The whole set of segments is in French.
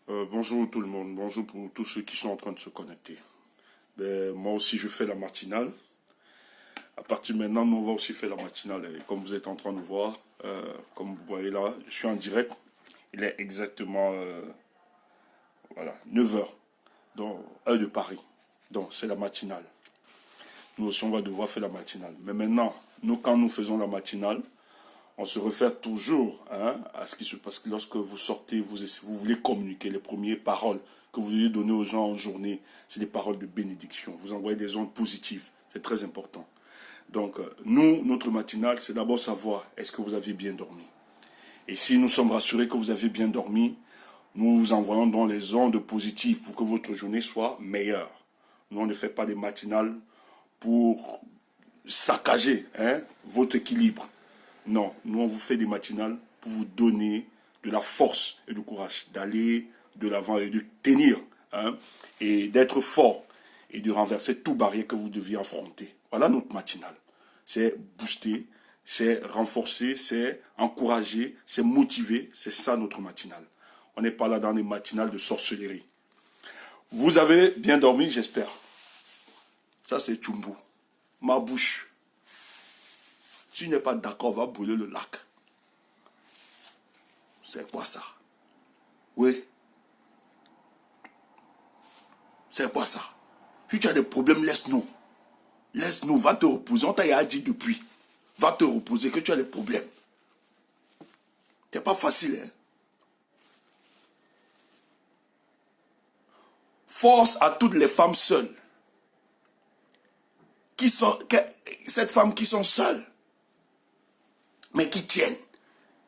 Bonjour tout le monde, bonjour pour tous ceux qui sont en train de se connecter. Moi aussi je fais la matinale. À partir de maintenant, nous on va aussi faire la matinale. Et comme vous êtes en train de voir, comme vous voyez là, je suis en direct. Il est exactement voilà, 9 heures, donc heure de Paris. Donc c'est la matinale. Nous aussi on va devoir faire la matinale. Mais maintenant, nous quand nous faisons la matinale, on se réfère toujours à ce qui se passe lorsque vous sortez, vous voulez communiquer. Les premières paroles que vous voulez donner aux gens en journée, c'est des paroles de bénédiction. Vous envoyez des ondes positives. C'est très important. Donc, nous, notre matinale, c'est d'abord savoir est-ce que vous avez bien dormi. Et si nous sommes rassurés que vous avez bien dormi, nous vous envoyons dans les ondes positives pour que votre journée soit meilleure. Nous, on ne fait pas des matinales pour saccager votre équilibre. Non, nous on vous fait des matinales pour vous donner de la force et du courage d'aller de l'avant et de tenir et d'être fort et de renverser toute barrière que vous deviez affronter. Voilà notre matinale. C'est booster, c'est renforcer, c'est encourager, c'est motiver. C'est ça notre matinale. On n'est pas là dans des matinales de sorcellerie. Vous avez bien dormi, j'espère. Ça c'est Tchumbu. Ma bouche. Si tu n'es pas d'accord, on va brûler le lac. C'est quoi ça? Oui. C'est quoi ça? Si tu as des problèmes, laisse-nous. Laisse-nous, va te reposer. On t'a dit depuis. Va te reposer que tu as des problèmes. C'est pas facile, hein? Force à toutes les femmes seules. Cette femme qui sont seules, mais qui tiennent,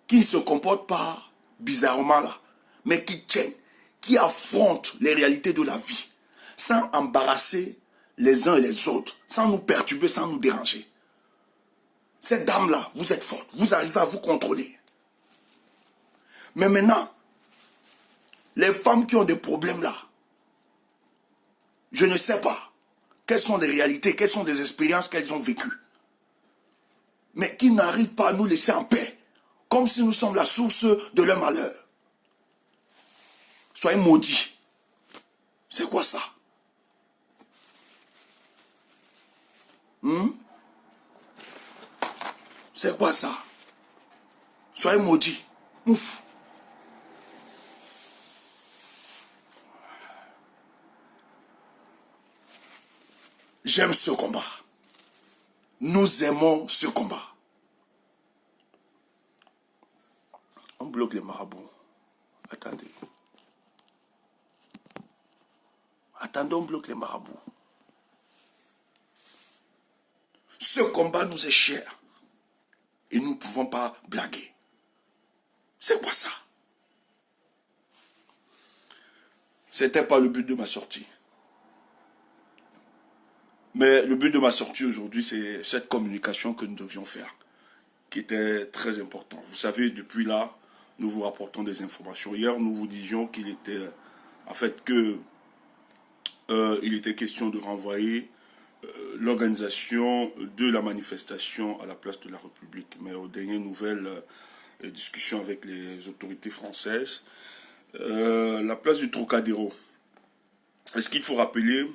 qui ne se comportent pas bizarrement là, mais qui tiennent, qui affrontent les réalités de la vie, sans embarrasser les uns et les autres, sans nous perturber, sans nous déranger. Cette dame-là, vous êtes forte, vous arrivez à vous contrôler. Mais maintenant, les femmes qui ont des problèmes là, je ne sais pas quelles sont les réalités, quelles sont les expériences qu'elles ont vécues. Mais qui n'arrivent pas à nous laisser en paix, comme si nous sommes la source de leur malheur. Soyez maudits. C'est quoi ça? C'est quoi ça? Soyez maudits. Ouf. J'aime ce combat. Nous aimons ce combat. On bloque les marabouts. Attendez. Attendez, on bloque les marabouts. Ce combat nous est cher. Et nous ne pouvons pas blaguer. C'est quoi ça? C'était pas le but de ma sortie. Mais le but de ma sortie aujourd'hui, c'est cette communication que nous devions faire, qui était très important. Vous savez, depuis là, nous vous rapportons des informations. Hier, nous vous disions qu'il était, en fait, il était question de renvoyer l'organisation de la manifestation à la place de la République. Mais aux dernières nouvelles discussions avec les autorités françaises, la place du Trocadéro. Est-ce qu'il faut rappeler,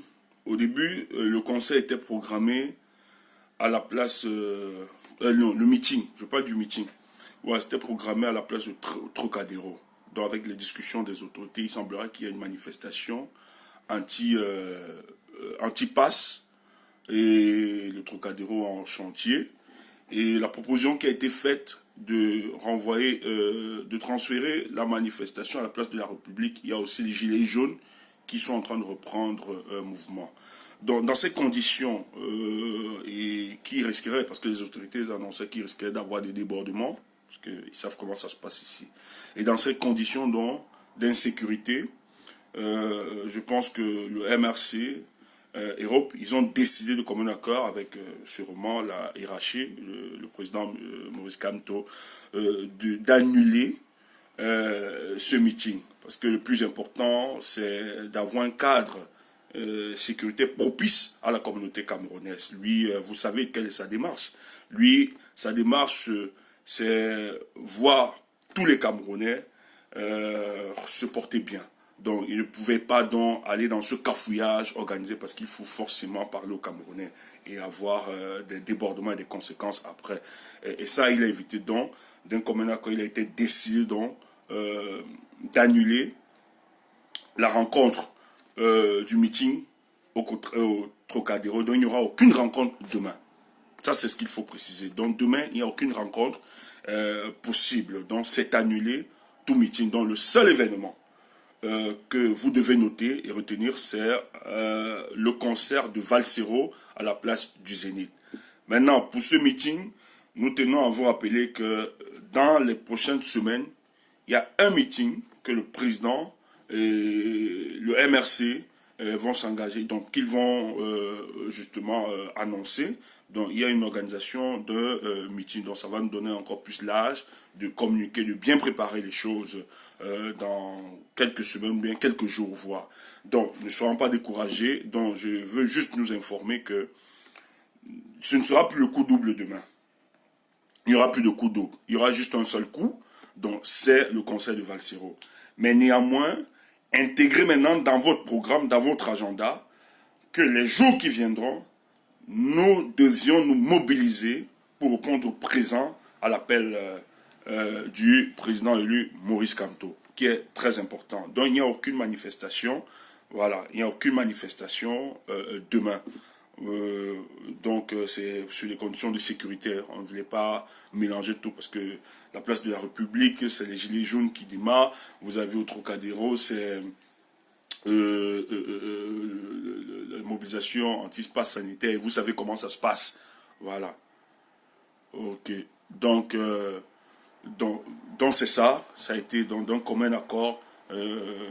au début, le conseil était programmé à la place... non, le meeting, je parle du meeting. Ouais, c'était programmé à la place de Trocadéro. Donc avec les discussions des autorités, il semblerait qu'il y ait une manifestation anti-pass et le Trocadéro en chantier. Et la proposition qui a été faite de renvoyer, de transférer la manifestation à la place de la République, il y a aussi les gilets jaunes qui sont en train de reprendre un mouvement. Donc, dans ces conditions, et qui risqueraient, parce que les autorités annonçaient qu'ils risqueraient d'avoir des débordements, parce qu'ils savent comment ça se passe ici. Et dans ces conditions d'insécurité, je pense que le MRC, Europe, ils ont décidé de commun accord avec sûrement la hiérarchie, le président Maurice Kamto, d'annuler ce meeting. Parce que le plus important, c'est d'avoir un cadre sécurité propice à la communauté camerounaise. Lui, vous savez quelle est sa démarche. Lui, sa démarche, c'est voir tous les Camerounais se porter bien. Donc, il ne pouvait pas donc aller dans ce cafouillage organisé parce qu'il faut forcément parler aux Camerounais et avoir des débordements et des conséquences après. Et ça, il a évité donc, d'un commun accord, il a été décidé donc d'annuler la rencontre du meeting au Trocadéro. Donc, il n'y aura aucune rencontre demain. Ça, c'est ce qu'il faut préciser. Donc, demain, il n'y a aucune rencontre possible. Donc, c'est annulé tout meeting. Donc, le seul événement que vous devez noter et retenir, c'est le concert de Valsero à la place du Zénith. Maintenant, pour ce meeting, nous tenons à vous rappeler que dans les prochaines semaines, il y a un meeting que le président et le MRC vont s'engager, donc qu'ils vont justement annoncer. Donc il y a une organisation de meeting, donc ça va nous donner encore plus l'âge de communiquer, de bien préparer les choses dans quelques semaines, bien quelques jours, voire. Donc ne soyons pas découragés, donc je veux juste nous informer que ce ne sera plus le coup double demain. Il n'y aura plus de coup double, il y aura juste un seul coup, donc c'est le conseil de Valsero. Mais néanmoins, intégrez maintenant dans votre programme, dans votre agenda, que les jours qui viendront, nous devions nous mobiliser pour répondre présent à l'appel du président élu Maurice Kamto, qui est très important. Donc il n'y a aucune manifestation, voilà, il n'y a aucune manifestation demain. Donc c'est sur les conditions de sécurité, on ne voulait pas mélanger tout parce que la place de la République, c'est les gilets jaunes qui démarrent, vous avez au Trocadéro, c'est la mobilisation anti-espace sanitaire, et vous savez comment ça se passe, voilà. Ok, donc c'est ça a été d'un commun accord,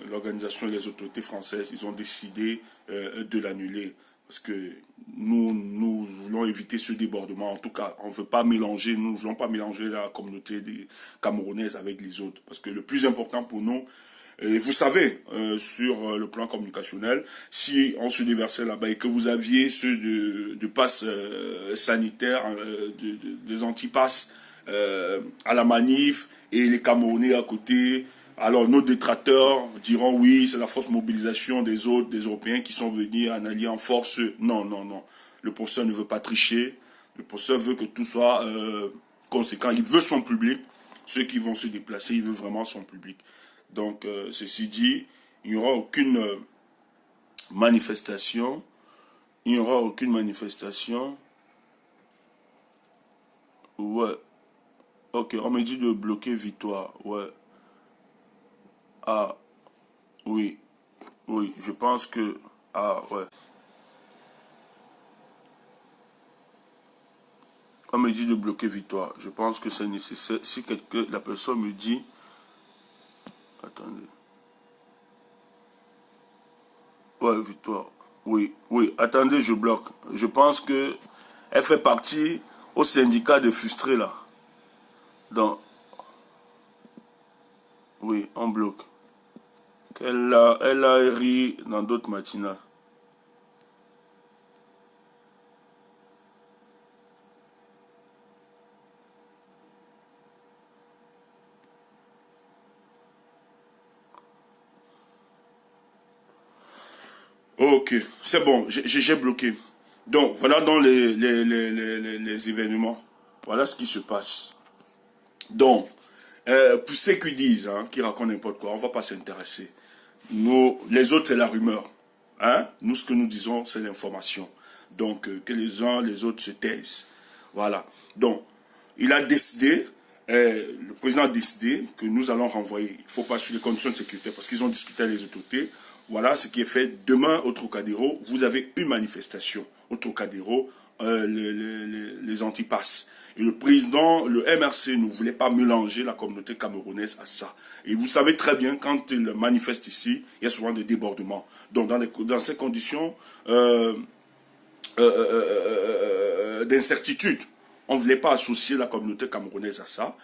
l'organisation et les autorités françaises, ils ont décidé de l'annuler. Parce que nous voulons éviter ce débordement. En tout cas, on ne veut pas mélanger, nous ne voulons pas mélanger la communauté des Camerounaises avec les autres. Parce que le plus important pour nous, et vous savez, sur le plan communicationnel, si on se déversait là-bas et que vous aviez ceux de passe sanitaires, des antipasses à la manif, et les Camerounais à côté, alors nos détracteurs diront oui, c'est la force mobilisation des autres, des Européens qui sont venus en allier en force. Non, non, non. Le professeur ne veut pas tricher. Le professeur veut que tout soit conséquent. Il veut son public. Ceux qui vont se déplacer, il veut vraiment son public. Donc, ceci dit, il n'y aura aucune manifestation. Il n'y aura aucune manifestation. Ouais. Ok, on me dit de bloquer Victoire. Ouais. Ah, oui. Oui, je pense que... Ah, ouais. On me dit de bloquer Victoire. Je pense que c'est nécessaire. Si la personne me dit... Attendez. Ouais, Victoire. Oui, oui. Attendez, je bloque. Je pense que elle fait partie au syndicat des frustrés, là. Donc, oui, on bloque. Elle a ri dans d'autres matinales. Ok, c'est bon, j'ai bloqué. Donc, voilà dans les événements. Voilà ce qui se passe. Donc, pour ceux qui disent, hein, qui racontent n'importe quoi, on ne va pas s'intéresser. Nous, les autres, c'est la rumeur. Hein? Nous, ce que nous disons, c'est l'information. Donc, que les uns, les autres se taisent. Voilà. Donc, il a décidé, le président a décidé que nous allons renvoyer. Il ne faut pas sur les conditions de sécurité parce qu'ils ont discuté avec les autorités. Voilà ce qui est fait. Demain, au Trocadéro, vous avez une manifestation. Au Trocadéro, les antipasses. Et le président, le MRC ne voulait pas mélanger la communauté camerounaise à ça. Et vous savez très bien, quand il manifeste ici, il y a souvent des débordements. Donc, dans ces conditions d'incertitude, on ne voulait pas associer la communauté camerounaise à ça.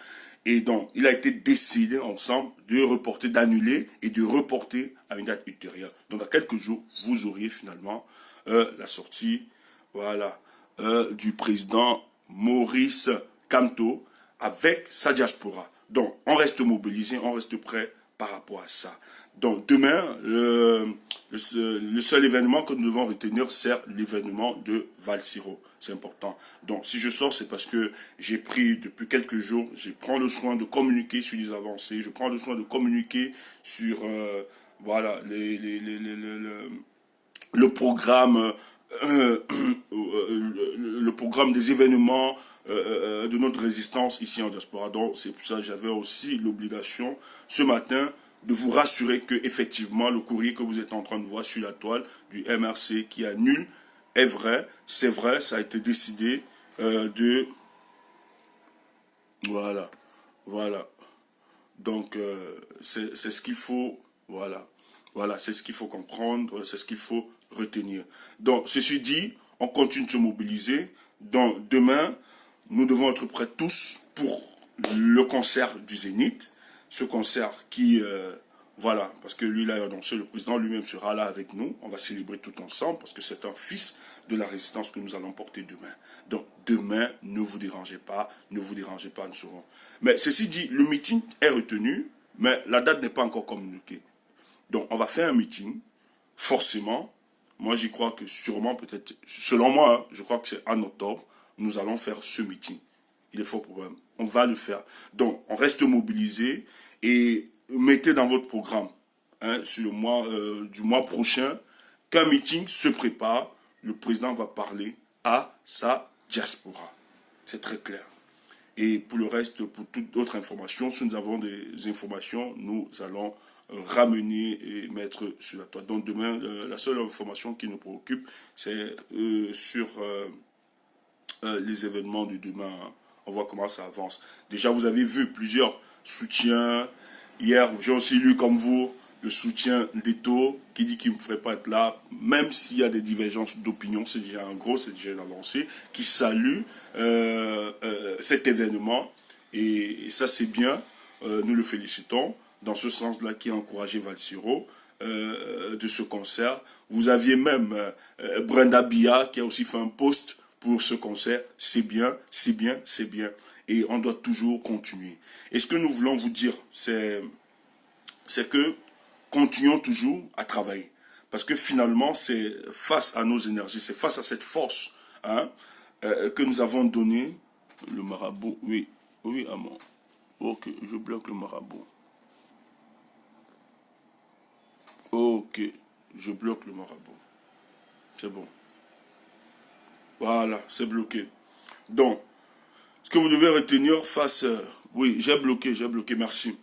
Et donc, il a été décidé ensemble de reporter, d'annuler et de reporter à une date ultérieure. Donc, dans quelques jours, vous auriez finalement la sortie, voilà, du président Maurice Kamto avec sa diaspora. Donc, on reste mobilisé, on reste prêt par rapport à ça. Donc demain, le seul événement que nous devons retenir, c'est l'événement de Val-Siro. C'est important. Donc si je sors, c'est parce que j'ai pris depuis quelques jours, je prends le soin de communiquer sur les avancées, je prends le soin de communiquer sur voilà, le programme le programme des événements de notre résistance ici en diaspora. Donc c'est pour ça que j'avais aussi l'obligation ce matin de vous rassurer que effectivement le courrier que vous êtes en train de voir sur la toile du MRC qui annule est vrai, c'est vrai, ça a été décidé de voilà, voilà. Donc c'est ce qu'il faut, voilà, voilà, c'est ce qu'il faut comprendre, c'est ce qu'il faut retenir. Donc ceci dit, on continue de se mobiliser. Donc demain, nous devons être prêts tous pour le concert du Zénith, ce concert qui voilà, parce que lui, là, donc, le président lui-même sera là avec nous. On va célébrer tout ensemble parce que c'est un fils de la résistance que nous allons porter demain. Donc, demain, ne vous dérangez pas, nous serons. Mais ceci dit, le meeting est retenu, mais la date n'est pas encore communiquée. Donc, on va faire un meeting, forcément. Moi, j'y crois que sûrement, peut-être, selon moi, hein, je crois que c'est en octobre, nous allons faire ce meeting. Il est fort problème. On va le faire. Donc, on reste mobilisé et mettez dans votre programme, hein, sur le mois, du mois prochain, qu'un meeting se prépare. Le président va parler à sa diaspora. C'est très clair. Et pour le reste, pour toute autre information, si nous avons des informations, nous allons ramener et mettre sur la toile. Donc demain, la seule information qui nous préoccupe, c'est sur les événements de demain. Hein. On voit comment ça avance. Déjà, vous avez vu plusieurs soutiens. Hier, j'ai aussi lu comme vous le soutien d'Eto qui dit qu'il ne pourrait pas être là, même s'il y a des divergences d'opinion, c'est déjà un gros, c'est déjà une avancée, qui salue cet événement. Et ça, c'est bien. Nous le félicitons. Dans ce sens-là, qui a encouragé Val-Siro de ce concert. Vous aviez même Brenda Bia qui a aussi fait un post pour ce concert. C'est bien, c'est bien, c'est bien. Et on doit toujours continuer. Et ce que nous voulons vous dire, c'est que continuons toujours à travailler. Parce que finalement, c'est face à nos énergies, c'est face à cette force hein, que nous avons donné. Le marabout, oui, oui, Amon. Ok, je bloque le marabout. Ok, je bloque le marabout. C'est bon. Voilà, c'est bloqué. Donc, ce que vous devez retenir face... oui, j'ai bloqué, merci.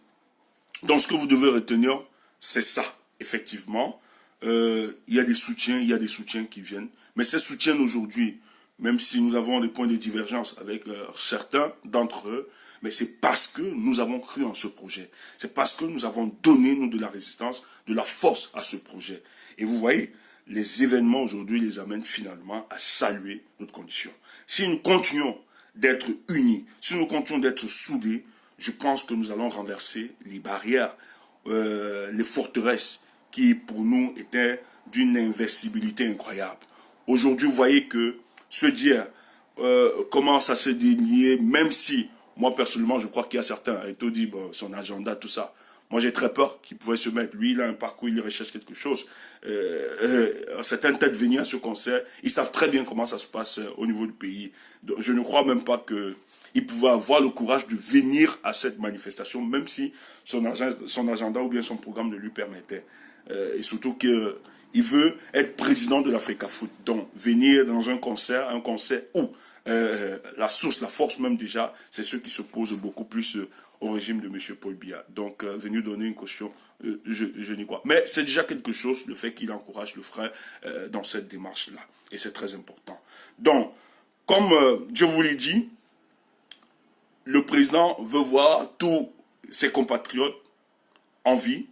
Donc, ce que vous devez retenir, c'est ça, effectivement. Il y a des soutiens qui viennent. Mais ces soutiens aujourd'hui, même si nous avons des points de divergence avec certains d'entre eux, mais c'est parce que nous avons cru en ce projet. C'est parce que nous avons donné, nous, de la résistance, de la force à ce projet. Et vous voyez, les événements aujourd'hui les amènent finalement à saluer notre condition. Si nous continuons d'être unis, si nous continuons d'être soudés, je pense que nous allons renverser les barrières, les forteresses qui pour nous étaient d'une invincibilité incroyable. Aujourd'hui, vous voyez que ce dire commence à se délier, même si moi personnellement je crois qu'il y a certains, et tout dit bon, son agenda, tout ça. Moi j'ai très peur qu'il pouvait se mettre, lui il a un parcours, il recherche quelque chose. Certaines têtes venaient à ce concert, ils savent très bien comment ça se passe au niveau du pays. Donc, je ne crois même pas que il pouvait avoir le courage de venir à cette manifestation, même si son agenda ou bien son programme ne lui permettait. Et surtout qu'il veut être président de l'Africa Foot. Donc, venir dans un concert où la source, la force même déjà, c'est ceux qui s'opposent beaucoup plus au régime de M. Paul Biya. Donc, venir donner une caution, je n'y crois. Mais c'est déjà quelque chose, le fait qu'il encourage le frère dans cette démarche-là. Et c'est très important. Donc, comme je vous l'ai dit, le président veut voir tous ses compatriotes en vie.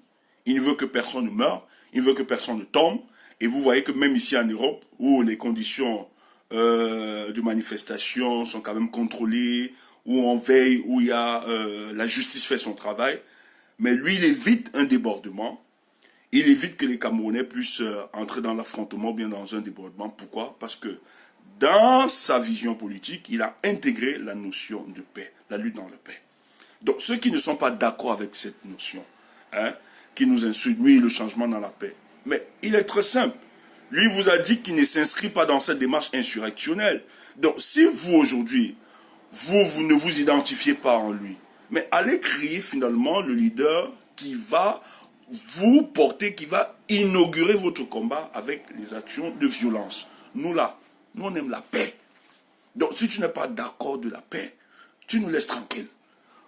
Il ne veut que personne ne meure. Il ne veut que personne ne tombe. Et vous voyez que même ici en Europe, où les conditions de manifestation sont quand même contrôlées, où on veille, où il y a, la justice fait son travail, mais lui, il évite un débordement. Il évite que les Camerounais puissent entrer dans l'affrontement ou bien dans un débordement. Pourquoi? Parce que dans sa vision politique, il a intégré la notion de paix, la lutte dans la paix. Donc, ceux qui ne sont pas d'accord avec cette notion, hein, qui nous insulte. Oui, le changement dans la paix. Mais il est très simple. Lui vous a dit qu'il ne s'inscrit pas dans cette démarche insurrectionnelle. Donc, si vous, aujourd'hui, vous ne vous identifiez pas en lui, mais allez créer finalement le leader qui va vous porter, qui va inaugurer votre combat avec les actions de violence. Nous là, nous on aime la paix. Donc si tu n'es pas d'accord de la paix, tu nous laisses tranquilles.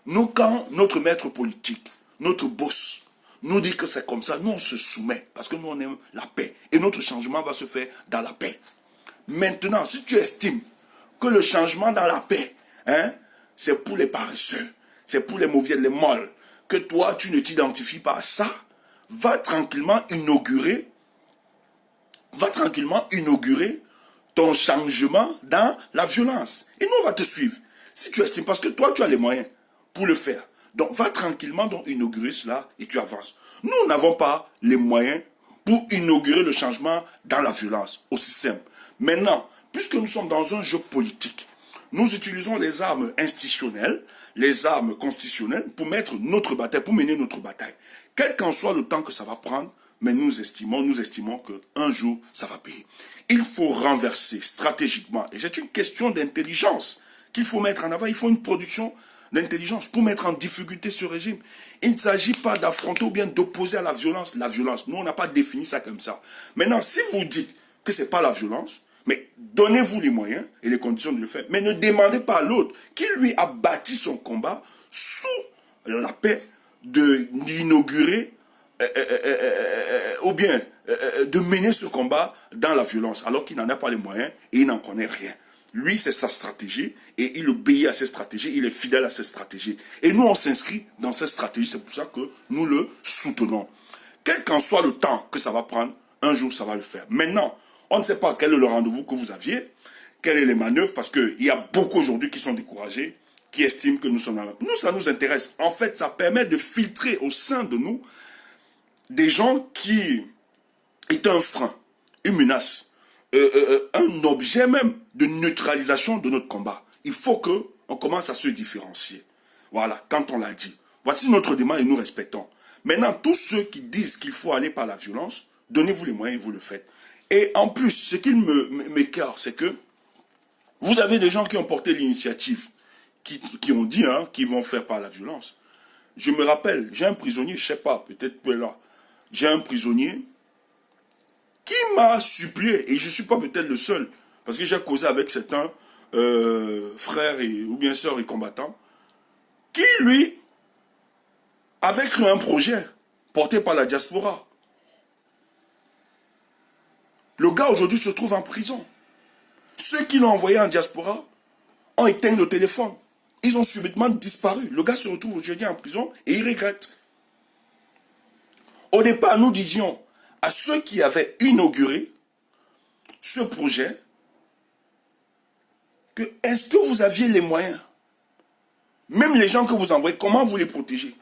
Nous, quand notre maître politique, notre boss, nous dit que c'est comme ça, nous on se soumet parce que nous on aime la paix. Et notre changement va se faire dans la paix. Maintenant, si tu estimes que le changement dans la paix, hein, c'est pour les paresseux, c'est pour les mauvais, les molles, que toi tu ne t'identifies pas à ça, va tranquillement inaugurer ton changement dans la violence. Et nous, on va te suivre. Si tu estimes, parce que toi, tu as les moyens pour le faire. Donc, va tranquillement donc inaugurer cela et tu avances. Nous, n'avons pas les moyens pour inaugurer le changement dans la violence. Aussi simple. Maintenant, puisque nous sommes dans un jeu politique, nous utilisons les armes institutionnelles, les armes constitutionnelles pour mettre notre bataille, pour mener notre bataille. Quel qu'en soit le temps que ça va prendre, mais nous estimons qu'un jour, ça va payer. Il faut renverser stratégiquement, et c'est une question d'intelligence qu'il faut mettre en avant. Il faut une production d'intelligence pour mettre en difficulté ce régime. Il ne s'agit pas d'affronter ou bien d'opposer à la violence. La violence, nous, on n'a pas défini ça comme ça. Maintenant, si vous dites que ce n'est pas la violence, mais donnez-vous les moyens et les conditions de le faire. Mais ne demandez pas à l'autre qui, lui, a bâti son combat sous la paix d'inaugurer ou bien de mener ce combat dans la violence, alors qu'il n'en a pas les moyens et il n'en connaît rien. Lui, c'est sa stratégie et il obéit à ses stratégies, il est fidèle à ses stratégies. Et nous, on s'inscrit dans cette stratégie, c'est pour ça que nous le soutenons. Quel qu'en soit le temps que ça va prendre, un jour, ça va le faire. Maintenant, on ne sait pas quel est le rendez-vous que vous aviez, quelles sont les manœuvres, parce qu'il y a beaucoup aujourd'hui qui sont découragés, qui estiment que nous sommes là. Nous, ça nous intéresse. En fait, ça permet de filtrer au sein de nous des gens qui est un frein, une menace, un objet même de neutralisation de notre combat. Il faut qu'on commence à se différencier. Voilà, quand on l'a dit. Voici notre demande et nous respectons. Maintenant, tous ceux qui disent qu'il faut aller par la violence, donnez-vous les moyens et vous le faites. Et en plus, ce qui m'écœure, c'est que vous avez des gens qui ont porté l'initiative, qui ont dit qu'ils vont faire par la violence. Je me rappelle, j'ai un prisonnier, je ne sais pas, peut-être là, j'ai un prisonnier qui m'a supplié, et je ne suis pas peut-être le seul, parce que j'ai causé avec certains frères ou bien sœurs et combattants, qui lui avait créé un projet porté par la diaspora. Le gars aujourd'hui se trouve en prison. Ceux qui l'ont envoyé en diaspora ont éteint le téléphone. Ils ont subitement disparu. Le gars se retrouve aujourd'hui en prison et il regrette. Au départ, nous disions à ceux qui avaient inauguré ce projet que est-ce que vous aviez les moyens? Même les gens que vous envoyez, comment vous les protégez?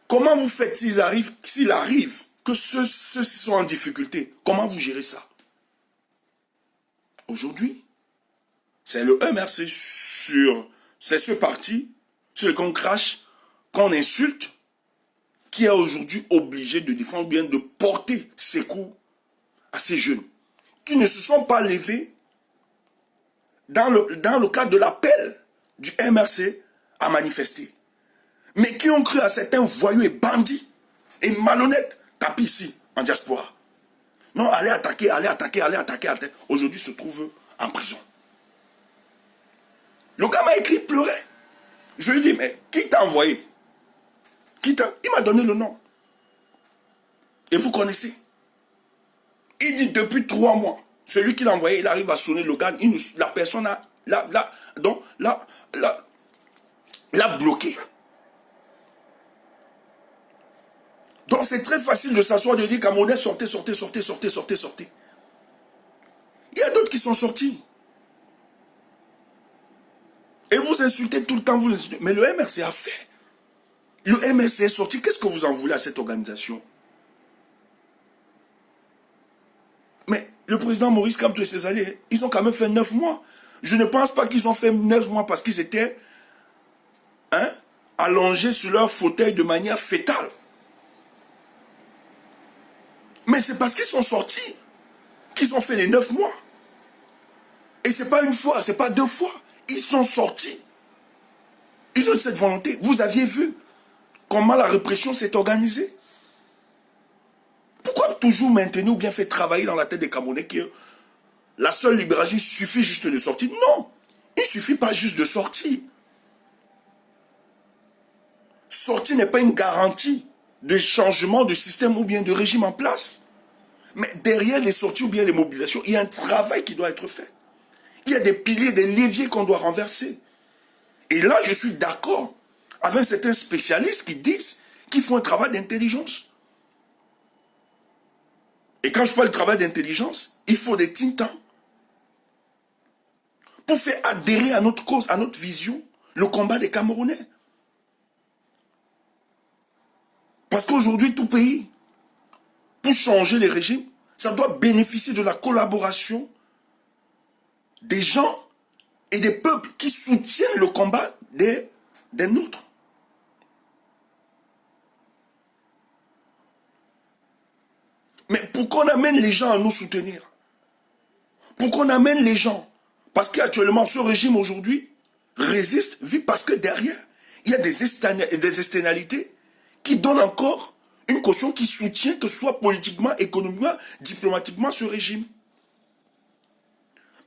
Comment vous faites s'il arrive que ceux-ci sont en difficulté? Comment vous gérez ça? Aujourd'hui, c'est le MRC c'est ce parti sur lequel on crache, qu'on insulte, qui est aujourd'hui obligé de défendre, bien de porter ses coups à ces jeunes qui ne se sont pas levés dans le cadre de l'appel du MRC à manifester, mais qui ont cru à certains voyous et bandits et malhonnêtes tapis ici en diaspora. Non, allez attaquer. Aujourd'hui, se trouve en prison. Le gars m'a écrit, pleurait. Je lui ai dit, mais qui t'a envoyé? Il m'a donné le nom. Et vous connaissez. Il dit depuis 3 mois, celui qui l'a envoyé, il arrive à sonner le gars, la personne l'a bloqué. Donc c'est très facile de s'asseoir et de dire qu'à Modeste, sortez. Il y a d'autres qui sont sortis. Et vous insultez tout le temps, vous insultez. Mais le MRC a fait. Le MRC est sorti. Qu'est-ce que vous en voulez à cette organisation? Mais le président Maurice Kamto et ses alliés, ils ont quand même fait 9 mois. Je ne pense pas qu'ils ont fait 9 mois parce qu'ils étaient allongés sur leur fauteuil de manière fétale. Mais c'est parce qu'ils sont sortis qu'ils ont fait les 9 mois. Et ce n'est pas une fois, ce n'est pas 2 fois. Ils sont sortis. Ils ont cette volonté. Vous aviez vu comment la répression s'est organisée. Pourquoi toujours maintenir ou bien faire travailler dans la tête des Camerounais que la seule libération suffit juste de sortir? Non, il ne suffit pas juste de sortir. Sortir n'est pas une garantie de changement de système ou bien de régime en place. Mais derrière les sorties ou bien les mobilisations, il y a un travail qui doit être fait. Il y a des piliers, des leviers qu'on doit renverser. Et là, je suis d'accord avec certains spécialistes qui disent qu'il faut un travail d'intelligence. Et quand je parle de travail d'intelligence, il faut des think tanks pour faire adhérer à notre cause, à notre vision, le combat des Camerounais. Parce qu'aujourd'hui, tout pays, pour changer les régimes, ça doit bénéficier de la collaboration des gens et des peuples qui soutiennent le combat des nôtres. Mais pourquoi on amène les gens à nous soutenir? Pourquoi on amène les gens? Parce qu'actuellement, ce régime aujourd'hui résiste, vit parce que derrière, il y a des externalités qui donnent encore une caution qui soutient que ce soit politiquement, économiquement, diplomatiquement ce régime.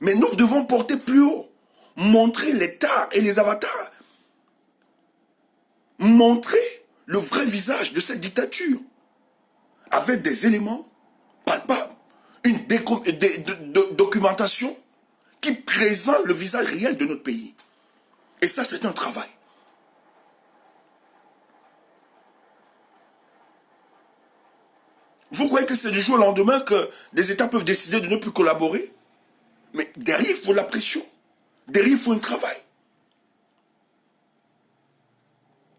Mais nous devons porter plus haut, montrer les tares et les avatars, montrer le vrai visage de cette dictature, avec des éléments palpables, une documentation qui présente le visage réel de notre pays. Et ça, c'est un travail. Vous croyez que c'est du jour au lendemain que des États peuvent décider de ne plus collaborer? Mais derrière, il faut la pression. Derrière, il faut un travail.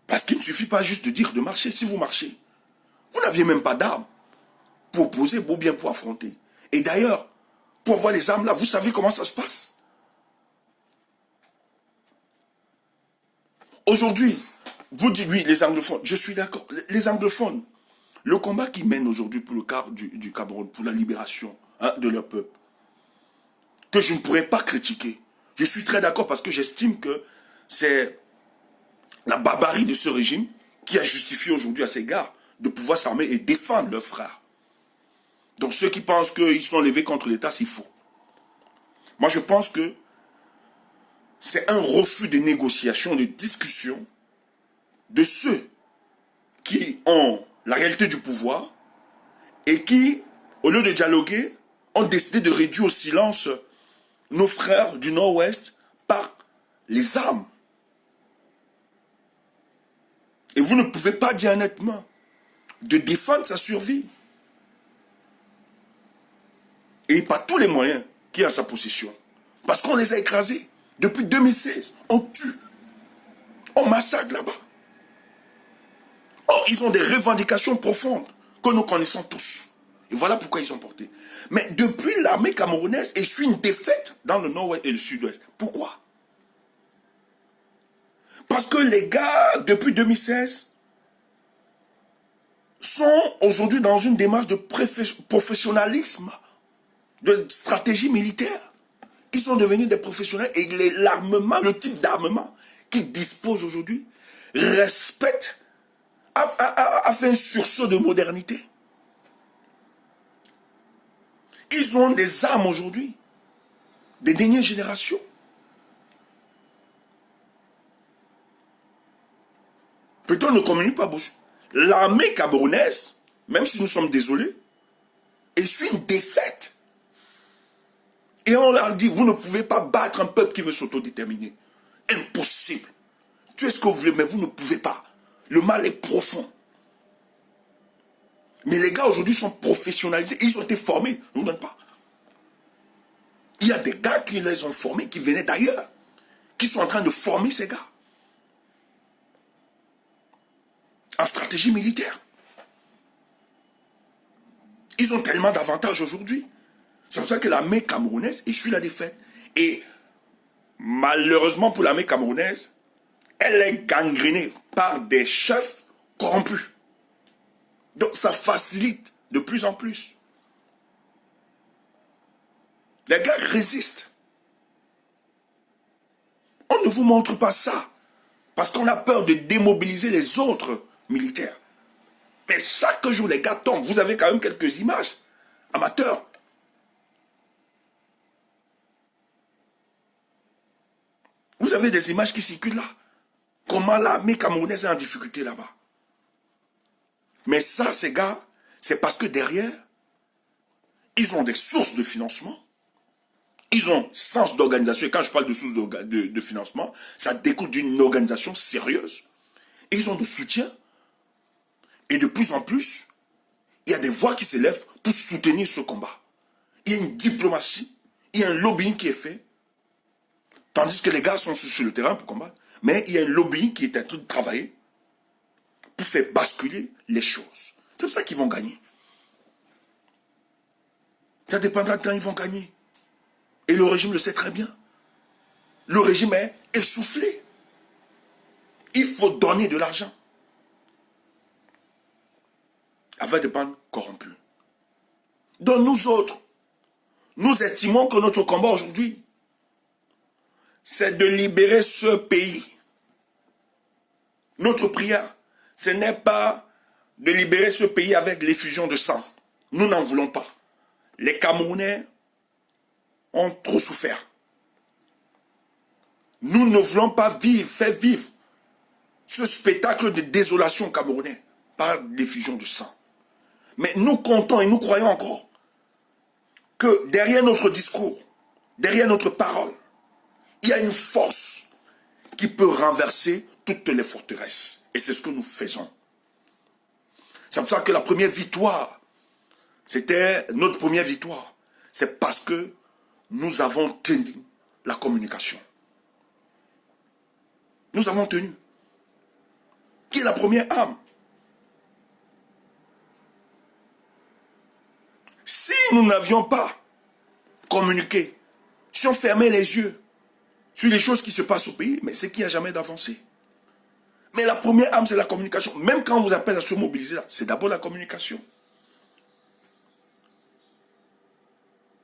Parce qu'il ne suffit pas juste de dire de marcher. Si vous marchez, vous n'aviez même pas d'armes pour opposer ou bien pour affronter. Et d'ailleurs, pour avoir les armes là, vous savez comment ça se passe? Aujourd'hui, vous dites oui, les anglophones, je suis d'accord. Les anglophones, le combat qu'ils mènent aujourd'hui pour le cas du Cameroun, pour la libération de leur peuple, que je ne pourrais pas critiquer. Je suis très d'accord parce que j'estime que c'est la barbarie de ce régime qui a justifié aujourd'hui à ces gars de pouvoir s'armer et défendre leurs frères. Donc ceux qui pensent qu'ils sont levés contre l'État, c'est faux. Moi je pense que c'est un refus de négociation, de discussion de ceux qui ont la réalité du pouvoir et qui, au lieu de dialoguer, ont décidé de réduire au silence nos frères du Nord-Ouest par les armes. Et vous ne pouvez pas dire honnêtement de défendre sa survie. Et par tous les moyens qui a à sa possession. Parce qu'on les a écrasés. Depuis 2016, on tue. On massacre là-bas. Or, ils ont des revendications profondes que nous connaissons tous. Et voilà pourquoi ils ont porté. Mais depuis, l'armée camerounaise essuie une défaite dans le nord-ouest et le sud-ouest. Pourquoi? Parce que les gars, depuis 2016, sont aujourd'hui dans une démarche de professionnalisme, de stratégie militaire. Ils sont devenus des professionnels et l'armement, le type d'armement qu'ils disposent aujourd'hui, respecte, a fait un sursaut de modernité. Ils ont des armes aujourd'hui, des dernières générations. Peut-être on ne communique pas beaucoup. L'armée camerounaise, même si nous sommes désolés, essuie une défaite. Et on leur dit, vous ne pouvez pas battre un peuple qui veut s'autodéterminer. Impossible. Tu es ce que vous voulez, mais vous ne pouvez pas. Le mal est profond. Mais les gars aujourd'hui sont professionnalisés. Ils ont été formés. Ne nous donnent pas. Il y a des gars qui les ont formés, qui venaient d'ailleurs, qui sont en train de former ces gars. En stratégie militaire. Ils ont tellement d'avantages aujourd'hui. C'est pour ça que l'armée camerounaise essuie la défaite. Et malheureusement pour l'armée camerounaise, elle est gangrénée par des chefs corrompus. Donc ça facilite de plus en plus. Les gars résistent. On ne vous montre pas ça parce qu'on a peur de démobiliser les autres militaires. Mais chaque jour, les gars tombent. Vous avez quand même quelques images amateurs. Vous avez des images qui circulent là. Comment l'armée camerounaise est en difficulté là-bas. Mais ça, ces gars, c'est parce que derrière, ils ont des sources de financement. Ils ont sens d'organisation. Et quand je parle de sources de financement, ça découle d'une organisation sérieuse. Et ils ont de soutien. Et de plus en plus, il y a des voix qui s'élèvent pour soutenir ce combat. Il y a une diplomatie, il y a un lobbying qui est fait. Tandis que les gars sont sur le terrain pour combattre. Mais il y a un lobbying qui est en train de travailler pour faire basculer les choses. C'est pour ça qu'ils vont gagner. Ça dépendra de quand ils vont gagner. Et le régime le sait très bien. Le régime est essoufflé. Il faut donner de l'argent avec des bandes corrompues. Donc nous autres, nous estimons que notre combat aujourd'hui, c'est de libérer ce pays. Notre prière, ce n'est pas de libérer ce pays avec l'effusion de sang. Nous n'en voulons pas. Les Camerounais ont trop souffert. Nous ne voulons pas faire vivre ce spectacle de désolation camerounais par l'effusion de sang. Mais nous comptons et nous croyons encore que derrière notre discours, derrière notre parole, il y a une force qui peut renverser toutes les forteresses. Et c'est ce que nous faisons. C'est pour ça que la première victoire, c'était notre première victoire. C'est parce que nous avons tenu la communication. Nous avons tenu. Qui est la première arme? Si nous n'avions pas communiqué, si on fermait les yeux sur les choses qui se passent au pays, mais c'est qu'il n'y a jamais d'avancée. Mais la première arme, c'est la communication. Même quand on vous appelle à se mobiliser, c'est d'abord la communication.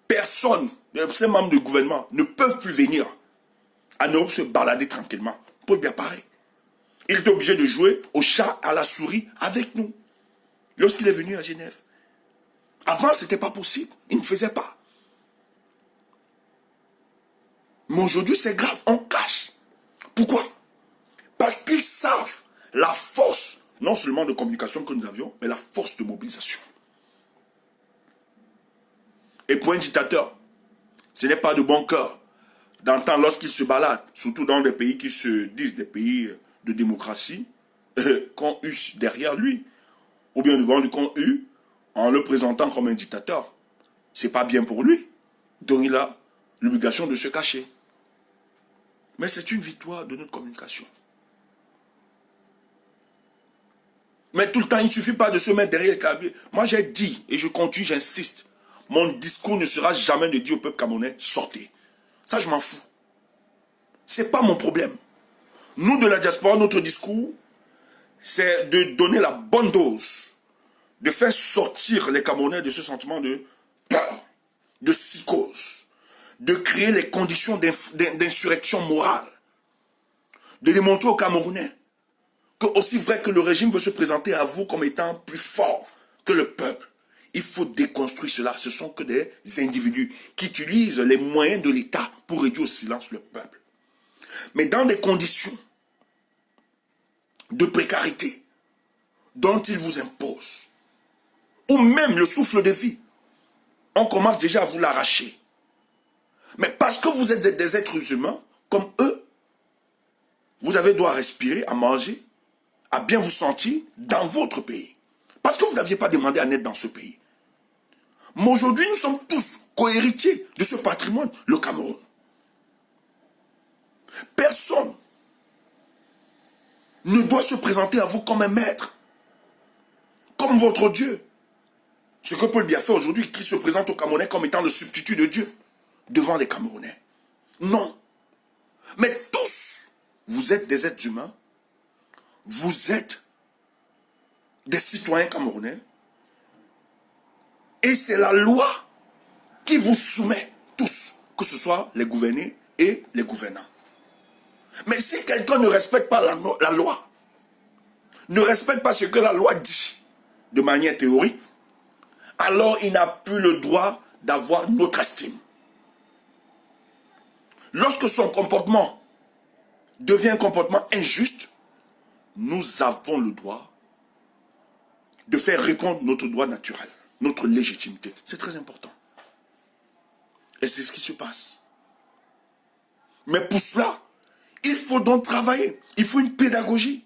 Personne, ces membres du gouvernement, ne peuvent plus venir en Europe se balader tranquillement. Paul Biya-Paré. Il était obligé de jouer au chat, à la souris avec nous. Lorsqu'il est venu à Genève. Avant, ce n'était pas possible. Il ne faisait pas. Mais aujourd'hui, c'est grave. On cache. Pourquoi? Parce qu'ils savent la force, non seulement de communication que nous avions, mais la force de mobilisation. Et pour un dictateur, ce n'est pas de bon cœur d'entendre lorsqu'il se balade, surtout dans des pays qui se disent des pays de démocratie, qu'on eu derrière lui, ou bien qu'on eu en le présentant comme un dictateur. C'est pas bien pour lui. Donc il a l'obligation de se cacher. Mais c'est une victoire de notre communication. Mais tout le temps, il ne suffit pas de se mettre derrière le clavier. Moi, j'ai dit, et je continue, j'insiste, mon discours ne sera jamais de dire au peuple camerounais, sortez. Ça, je m'en fous. Ce n'est pas mon problème. Nous, de la diaspora, notre discours, c'est de donner la bonne dose, de faire sortir les Camerounais de ce sentiment de peur, de psychose, de créer les conditions d'insurrection morale, de démontrer aux Camerounais que aussi vrai que le régime veut se présenter à vous comme étant plus fort que le peuple, il faut déconstruire cela. Ce sont que des individus qui utilisent les moyens de l'État pour réduire au silence le peuple. Mais dans des conditions de précarité dont ils vous imposent, ou même le souffle de vie, on commence déjà à vous l'arracher. Mais parce que vous êtes des êtres humains, comme eux, vous avez droit à respirer, à manger, à bien vous sentir dans votre pays. Parce que vous n'aviez pas demandé à naître dans ce pays. Mais aujourd'hui, nous sommes tous co-héritiers de ce patrimoine, le Cameroun. Personne ne doit se présenter à vous comme un maître, comme votre Dieu. Ce que Paul Biya fait aujourd'hui, qui se présente aux Camerounais comme étant le substitut de Dieu devant les Camerounais. Non. Mais tous, vous êtes des êtres humains vous êtes des citoyens camerounais et c'est la loi qui vous soumet tous, que ce soit les gouvernés et les gouvernants. Mais si quelqu'un ne respecte pas la loi, ne respecte pas ce que la loi dit de manière théorique, alors il n'a plus le droit d'avoir notre estime. Lorsque son comportement devient un comportement injuste, nous avons le droit de faire répondre notre droit naturel, notre légitimité. C'est très important. Et c'est ce qui se passe. Mais pour cela, il faut donc travailler. Il faut une pédagogie.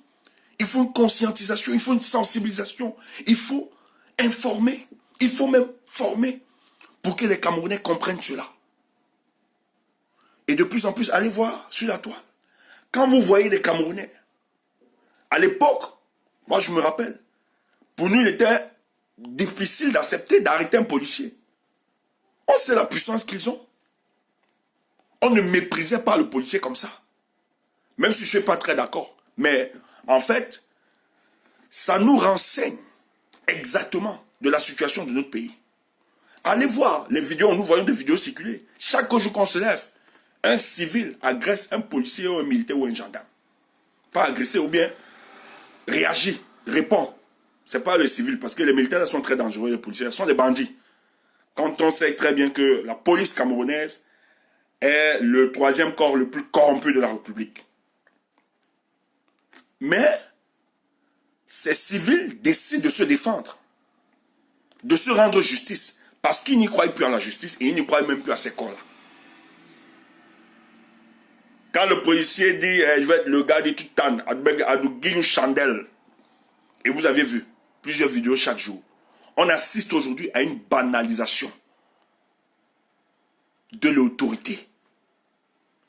Il faut une conscientisation. Il faut une sensibilisation. Il faut informer. Il faut même former pour que les Camerounais comprennent cela. Et de plus en plus, allez voir sur la toile. Quand vous voyez des Camerounais, à l'époque, moi je me rappelle, pour nous il était difficile d'accepter d'arrêter un policier. On sait la puissance qu'ils ont. On ne méprisait pas le policier comme ça. Même si je ne suis pas très d'accord. Mais en fait, ça nous renseigne exactement de la situation de notre pays. Allez voir les vidéos, nous voyons des vidéos circuler. Chaque jour qu'on se lève, un civil agresse un policier ou un militaire ou un gendarme. Pas agresser ou bien réagit, répond. Ce n'est pas les civils, parce que les militaires sont très dangereux, les policiers sont des bandits. Quand on sait très bien que la police camerounaise est le troisième corps le plus corrompu de la République. Mais ces civils décident de se défendre, de se rendre justice, parce qu'ils n'y croient plus à la justice et ils n'y croient même plus à ces corps-là. Quand le policier dit, je vais être le gars de Tutan, à une chandelle, et vous avez vu plusieurs vidéos chaque jour, on assiste aujourd'hui à une banalisation de l'autorité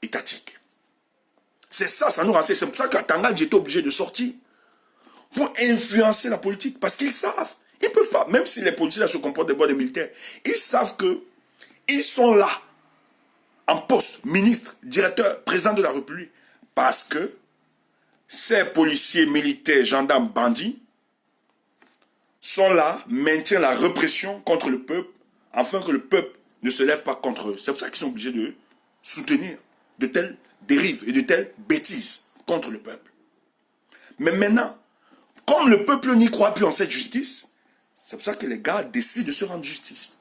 étatique. C'est ça, ça nous renseigne. C'est pour ça qu'à Tanga, j'étais obligé de sortir pour influencer la politique. Parce qu'ils savent, ils peuvent pas, même si les policiers là, se comportent des des militaires, ils savent que ils sont là, en poste, ministre, directeur, président de la République, parce que ces policiers, militaires, gendarmes, bandits sont là, maintiennent la répression contre le peuple, afin que le peuple ne se lève pas contre eux. C'est pour ça qu'ils sont obligés de soutenir de telles dérives et de telles bêtises contre le peuple. Mais maintenant, comme le peuple n'y croit plus en cette justice, c'est pour ça que les gars décident de se rendre justice.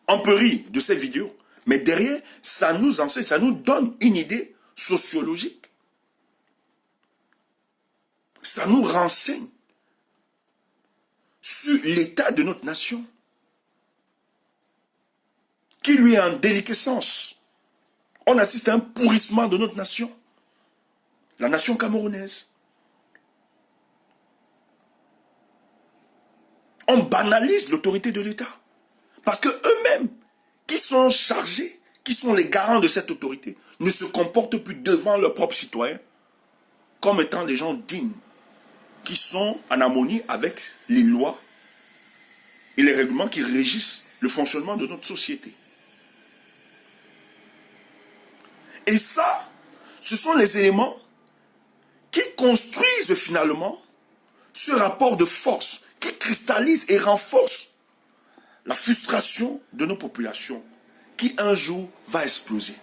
On peut rire de ces vidéos, mais derrière, ça nous enseigne, ça nous donne une idée sociologique. Ça nous renseigne sur l'état de notre nation, qui lui est en déliquescence. On assiste à un pourrissement de notre nation, la nation camerounaise. On banalise l'autorité de l'État. Parce que eux-mêmes, qui sont chargés, qui sont les garants de cette autorité, ne se comportent plus devant leurs propres citoyens comme étant des gens dignes, qui sont en harmonie avec les lois et les règlements qui régissent le fonctionnement de notre société. Et ça, ce sont les éléments qui construisent finalement ce rapport de force, qui cristallise et renforce la frustration de nos populations, qui un jour va exploser.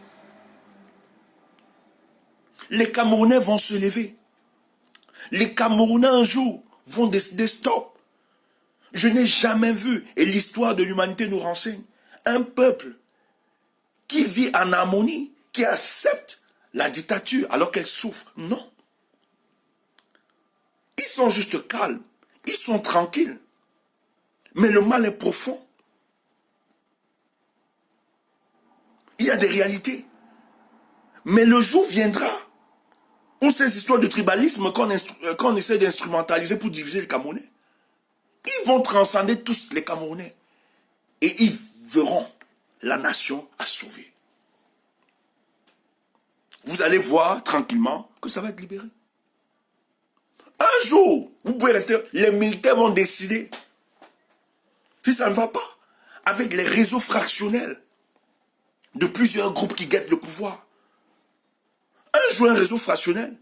Les Camerounais vont se lever. Les Camerounais un jour vont décider stop. Je n'ai jamais vu, et l'histoire de l'humanité nous renseigne, un peuple qui vit en harmonie, qui accepte la dictature alors qu'elle souffre. Non. Ils sont juste calmes, ils sont tranquilles. Mais le mal est profond. Il y a des réalités. Mais le jour viendra où ces histoires de tribalisme qu'on essaie d'instrumentaliser pour diviser les Camerounais, ils vont transcender tous les Camerounais. Et ils verront la nation à sauver. Vous allez voir tranquillement que ça va être libéré. Un jour, vous pouvez rester, les militaires vont décider. Si ça ne va pas, avec les réseaux fractionnels de plusieurs groupes qui guettent le pouvoir. Un jour, un réseau fractionnel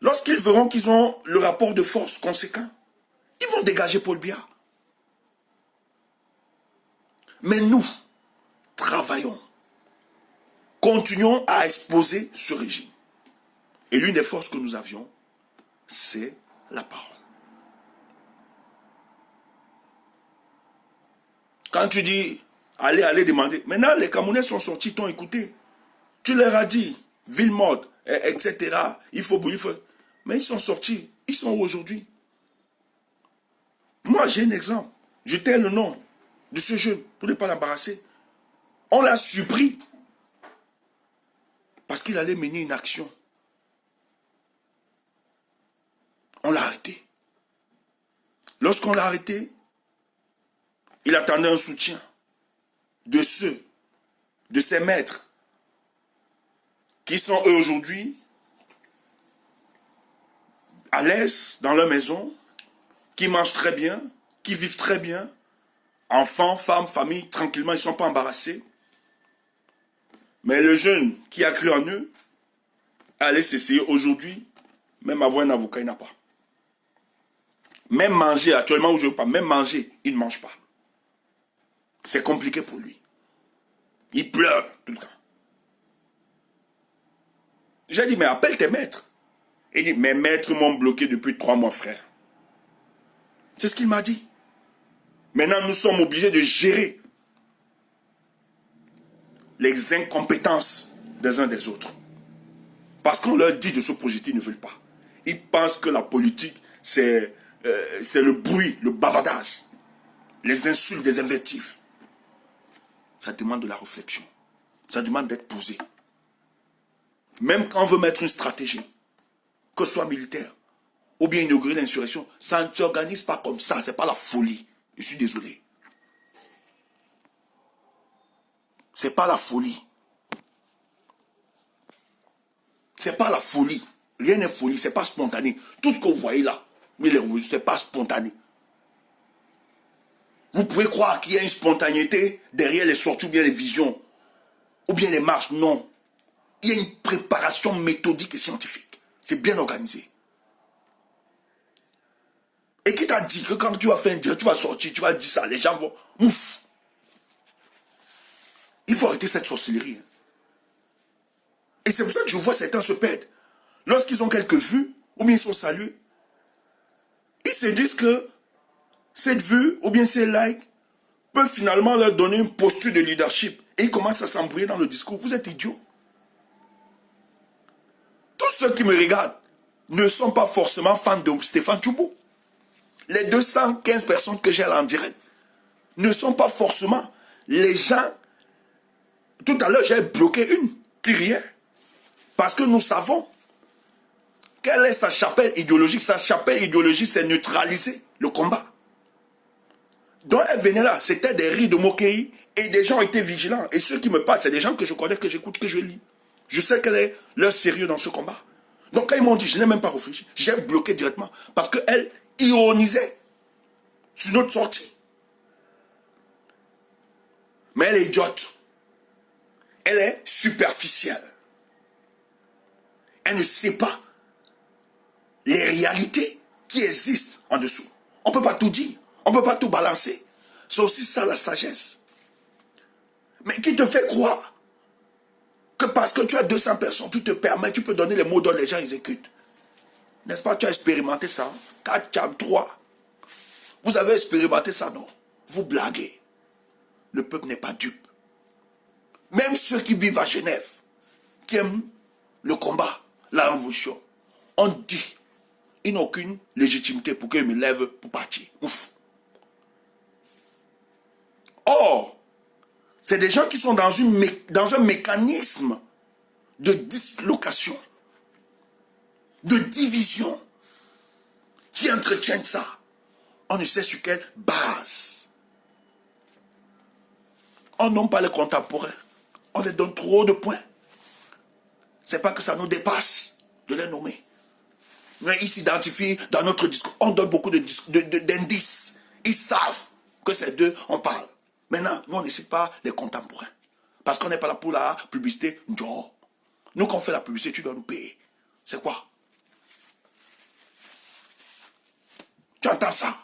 lorsqu'ils verront qu'ils ont le rapport de force conséquent, ils vont dégager Paul Biya. Mais nous, travaillons. Continuons à exposer ce régime. Et l'une des forces que nous avions, c'est la parole. Quand tu dis, allez demander. Maintenant, les Camerounais sont sortis, t'ont écouté. Tu leur as dit, ville morte, etc. Il faut. Mais ils sont sortis. Ils sont où aujourd'hui? Moi, j'ai un exemple. Je tais le nom de ce jeune, pour ne pas l'embarrasser. On l'a surpris. Parce qu'il allait mener une action. On l'a arrêté. Lorsqu'on l'a arrêté, il attendait un soutien de ses maîtres, qui sont eux aujourd'hui à l'aise dans leur maison, qui mangent très bien, qui vivent très bien, enfants, femmes, famille, tranquillement, ils ne sont pas embarrassés. Mais le jeune qui a cru en eux, allait s'essayer aujourd'hui, même avoir un avocat, il n'a pas. Même manger, actuellement où je ne veux pas, même manger, il ne mange pas. C'est compliqué pour lui. Il pleure tout le temps. J'ai dit, mais appelle tes maîtres. Il dit, mes maîtres m'ont bloqué depuis 3 mois, frère. C'est ce qu'il m'a dit. Maintenant, nous sommes obligés de gérer les incompétences des uns des autres. Parce qu'on leur dit de se projeter, ils ne veulent pas. Ils pensent que la politique, c'est le bruit, le bavardage, les insultes des invectives. Ça demande de la réflexion. Ça demande d'être posé. Même quand on veut mettre une stratégie, que ce soit militaire, ou bien inaugurer l'insurrection, ça ne s'organise pas comme ça, c'est pas la folie. Je suis désolé. C'est pas la folie. C'est pas la folie. Rien n'est folie, c'est pas spontané. Tout ce que vous voyez là, c'est pas spontané. Vous pouvez croire qu'il y a une spontanéité derrière les sorties ou bien les visions, ou bien les marches. Non. Il y a une préparation méthodique et scientifique. C'est bien organisé. Et qui t'a dit que quand tu vas faire un direct, tu vas sortir, tu vas dire ça, les gens vont... Ouf. Il faut arrêter cette sorcellerie. Et c'est pour ça que je vois certains se perdre. Lorsqu'ils ont quelques vues, ou bien ils sont salués, ils se disent que cette vue, ou bien ces likes, peuvent finalement leur donner une posture de leadership. Et ils commencent à s'embrouiller dans le discours. Vous êtes idiots. Tous ceux qui me regardent ne sont pas forcément fans de Stéphane Tchoubou. Les 215 personnes que j'ai là en direct ne sont pas forcément les gens. Tout à l'heure, j'ai bloqué une qui riait. Parce que nous savons quelle est sa chapelle idéologique. Sa chapelle idéologique, c'est neutraliser le combat. Donc elle venait là, c'était des rires de moquerie et des gens étaient vigilants. Et ceux qui me parlent, c'est des gens que je connais, que j'écoute, que je lis. Je sais quel est leur sérieux dans ce combat. Donc quand ils m'ont dit, je n'ai même pas réfléchi, j'ai bloqué directement parce qu'elle ironisait sur notre sortie. Mais elle est idiote. Elle est superficielle. Elle ne sait pas les réalités qui existent en dessous. On ne peut pas tout dire. On ne peut pas tout balancer. C'est aussi ça la sagesse. Mais qui te fait croire que parce que tu as 200 personnes, tu te permets, tu peux donner les mots dont les gens exécutent. N'est-ce pas? Tu as expérimenté ça. 4, 3. Vous avez expérimenté ça, non? Vous blaguez. Le peuple n'est pas dupe. Même ceux qui vivent à Genève, qui aiment le combat, la révolution, on dit, ils n'ont aucune légitimité pour qu'ils me lèvent pour partir. Ouf. Or, c'est des gens qui sont dans un mécanisme de dislocation, de division, qui entretiennent ça. On ne sait sur quelle base. On nomme pas les contemporains. On les donne trop de points. C'est pas que ça nous dépasse de les nommer. Mais ils s'identifient dans notre discours. On donne beaucoup d'indices. Ils savent que c'est d'eux on parle. Maintenant, nous, on ne cite pas les contemporains. Parce qu'on n'est pas là pour la publicité. Nous, quand on fait la publicité, tu dois nous payer. C'est quoi? Tu entends ça?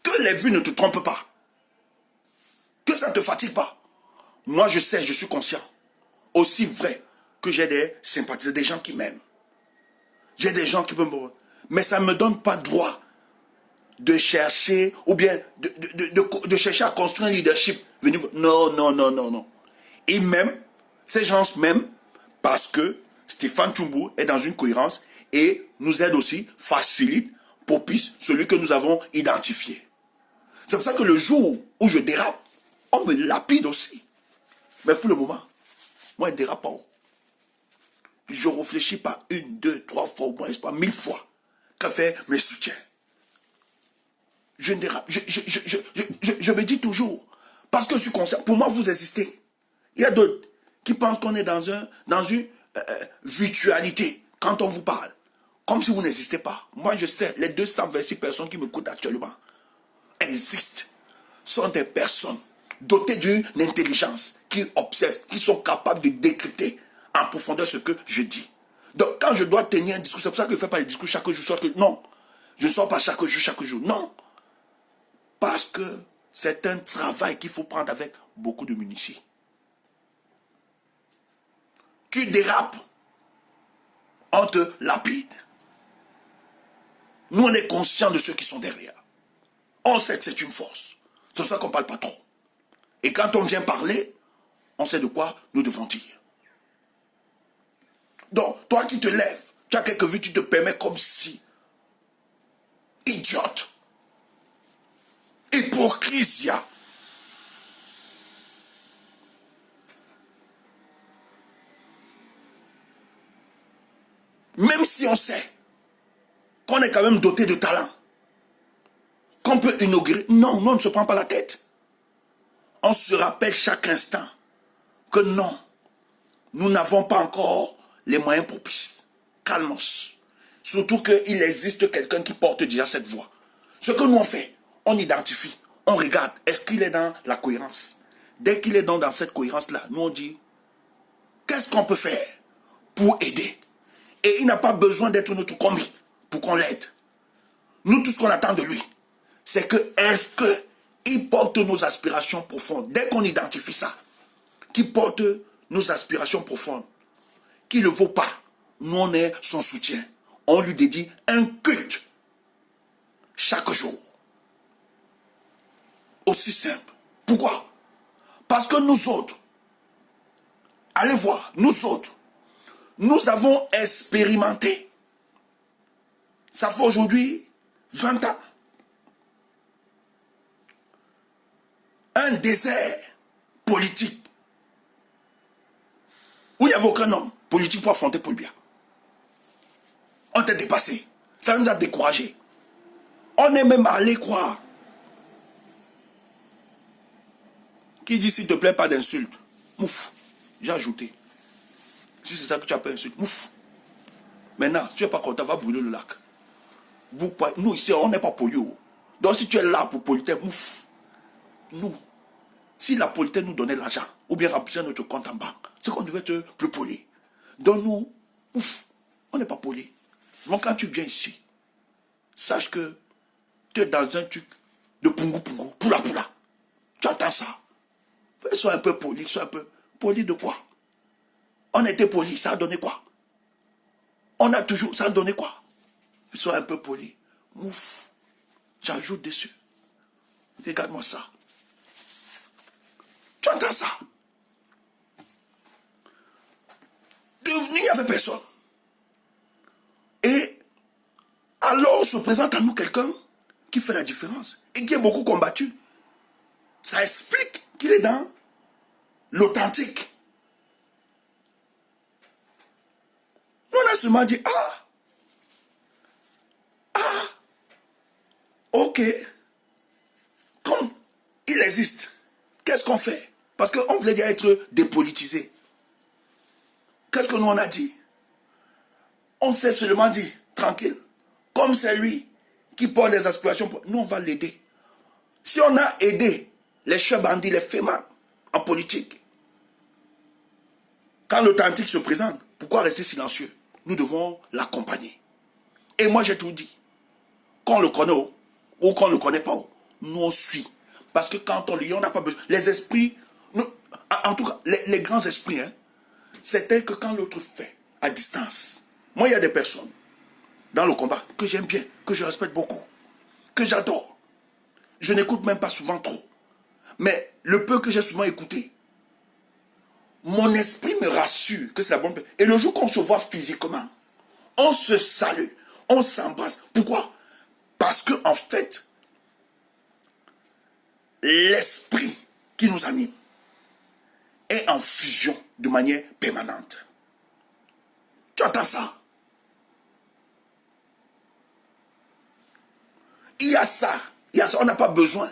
Que les vues ne te trompent pas. Que ça ne te fatigue pas. Moi, je sais, je suis conscient. Aussi vrai que j'ai des sympathisants, des gens qui m'aiment. J'ai des gens qui peuvent me... Mais ça ne me donne pas droit de chercher, ou bien de chercher à construire un leadership. Non, non, non, non, non. Et même, ces gens m'aiment parce que Stéphane Tchoumbo est dans une cohérence et nous aide aussi, facilite, propice celui que nous avons identifié. C'est pour ça que le jour où je dérape, on me lapide aussi. Mais pour le moment, moi, je ne dérape pas. Je ne réfléchis pas 1, 2, 3 fois, au moins, pas 1000 fois qu'à faire mes soutiens. Je ne dérape. Je me dis toujours, parce que je suis conscient, pour moi, vous existez. Il y a d'autres qui pensent qu'on est dans une virtualité quand on vous parle. Comme si vous n'existez pas. Moi, je sais, les 226 personnes qui m'écoutent actuellement existent. Sont des personnes dotées d'une intelligence qui observent, qui sont capables de décrypter en profondeur ce que je dis. Donc, quand je dois tenir un discours, c'est pour ça que je ne fais pas des discours chaque jour. Non, je ne sors pas chaque jour. Non. Parce que c'est un travail qu'il faut prendre avec beaucoup de munitions. Tu dérapes, on te lapide. Nous, on est conscients de ceux qui sont derrière. On sait que c'est une force. C'est pour ça qu'on ne parle pas trop. Et quand on vient parler, on sait de quoi nous devons dire. Donc, toi qui te lèves, tu as quelques vues, tu te permets comme si. Idiote. Hypocrisia. Même si on sait qu'on est quand même doté de talent, qu'on peut inaugurer, non, on ne se prend pas la tête. On se rappelle chaque instant que non, nous n'avons pas encore les moyens propices. Calmos. Surtout qu'il existe quelqu'un qui porte déjà cette voix. Ce que nous on fait, on identifie, on regarde, est-ce qu'il est dans la cohérence? Dès qu'il est dans cette cohérence-là, nous on dit, qu'est-ce qu'on peut faire pour aider? Et il n'a pas besoin d'être notre commis pour qu'on l'aide. Nous, tout ce qu'on attend de lui, c'est que, est-ce qu'il porte nos aspirations profondes? Dès qu'on identifie ça, qu'il porte nos aspirations profondes, qu'il ne vaut pas, nous on est son soutien. On lui dédie un culte chaque jour. Aussi simple. Pourquoi? Parce que nous autres, allez voir, nous autres, nous avons expérimenté. Ça fait aujourd'hui 20 ans. Un désert politique où il n'y avait aucun homme politique pour affronter Paul Biya. On était dépassé. Ça nous a découragés. On est même allé croire. Qui dit s'il te plaît pas d'insulte? Mouf. J'ai ajouté. Si c'est ça que tu appelles insulte, mouf. Maintenant, si tu n'es pas content, va brûler le lac. Nous ici, on n'est pas polio. Donc si tu es là pour politesse, mouf. Nous, si la politesse nous donnait l'argent, ou bien remplissait notre compte en banque, c'est qu'on devait être plus poli. Donc nous, ouf, on n'est pas poli. Donc quand tu viens ici, sache que tu es dans un truc de pungu pungu, poula poula. Tu entends ça? Sois un peu poli, sois un peu poli de quoi? On était poli, ça a donné quoi? On a toujours, ça a donné quoi? Sois un peu poli. Ouf, j'ajoute dessus. Regarde-moi ça. Tu entends ça? Il n'y avait personne. Et alors se présente à nous quelqu'un qui fait la différence et qui est beaucoup combattu. Ça explique qu'il est dans l'authentique. Nous on a seulement dit, ok, comme il existe, qu'est-ce qu'on fait? Parce qu'on voulait déjà être dépolitisé. Qu'est-ce que nous on a dit? On s'est seulement dit, tranquille, comme c'est lui qui porte les aspirations, nous on va l'aider. Si on a aidé les chefs bandits, les fémins en politique, quand l'authentique se présente, pourquoi rester silencieux? nous devons l'accompagner. Et moi, j'ai tout dit. Qu'on le connaît ou qu'on ne le connaît pas, nous on suit. Parce que quand on lit, on n'a pas besoin. Les esprits, en tout cas, les grands esprits, hein, c'est tel que quand l'autre fait, à distance. Moi, il y a des personnes dans le combat que j'aime bien, que je respecte beaucoup, que j'adore. Je n'écoute même pas souvent trop. Mais le peu que j'ai souvent écouté, mon esprit me rassure que c'est la bonne personne. Et le jour qu'on se voit physiquement, on se salue, on s'embrasse. Pourquoi? Parce que en fait, l'esprit qui nous anime est en fusion de manière permanente. Tu entends ça? Il y a ça. On n'a pas besoin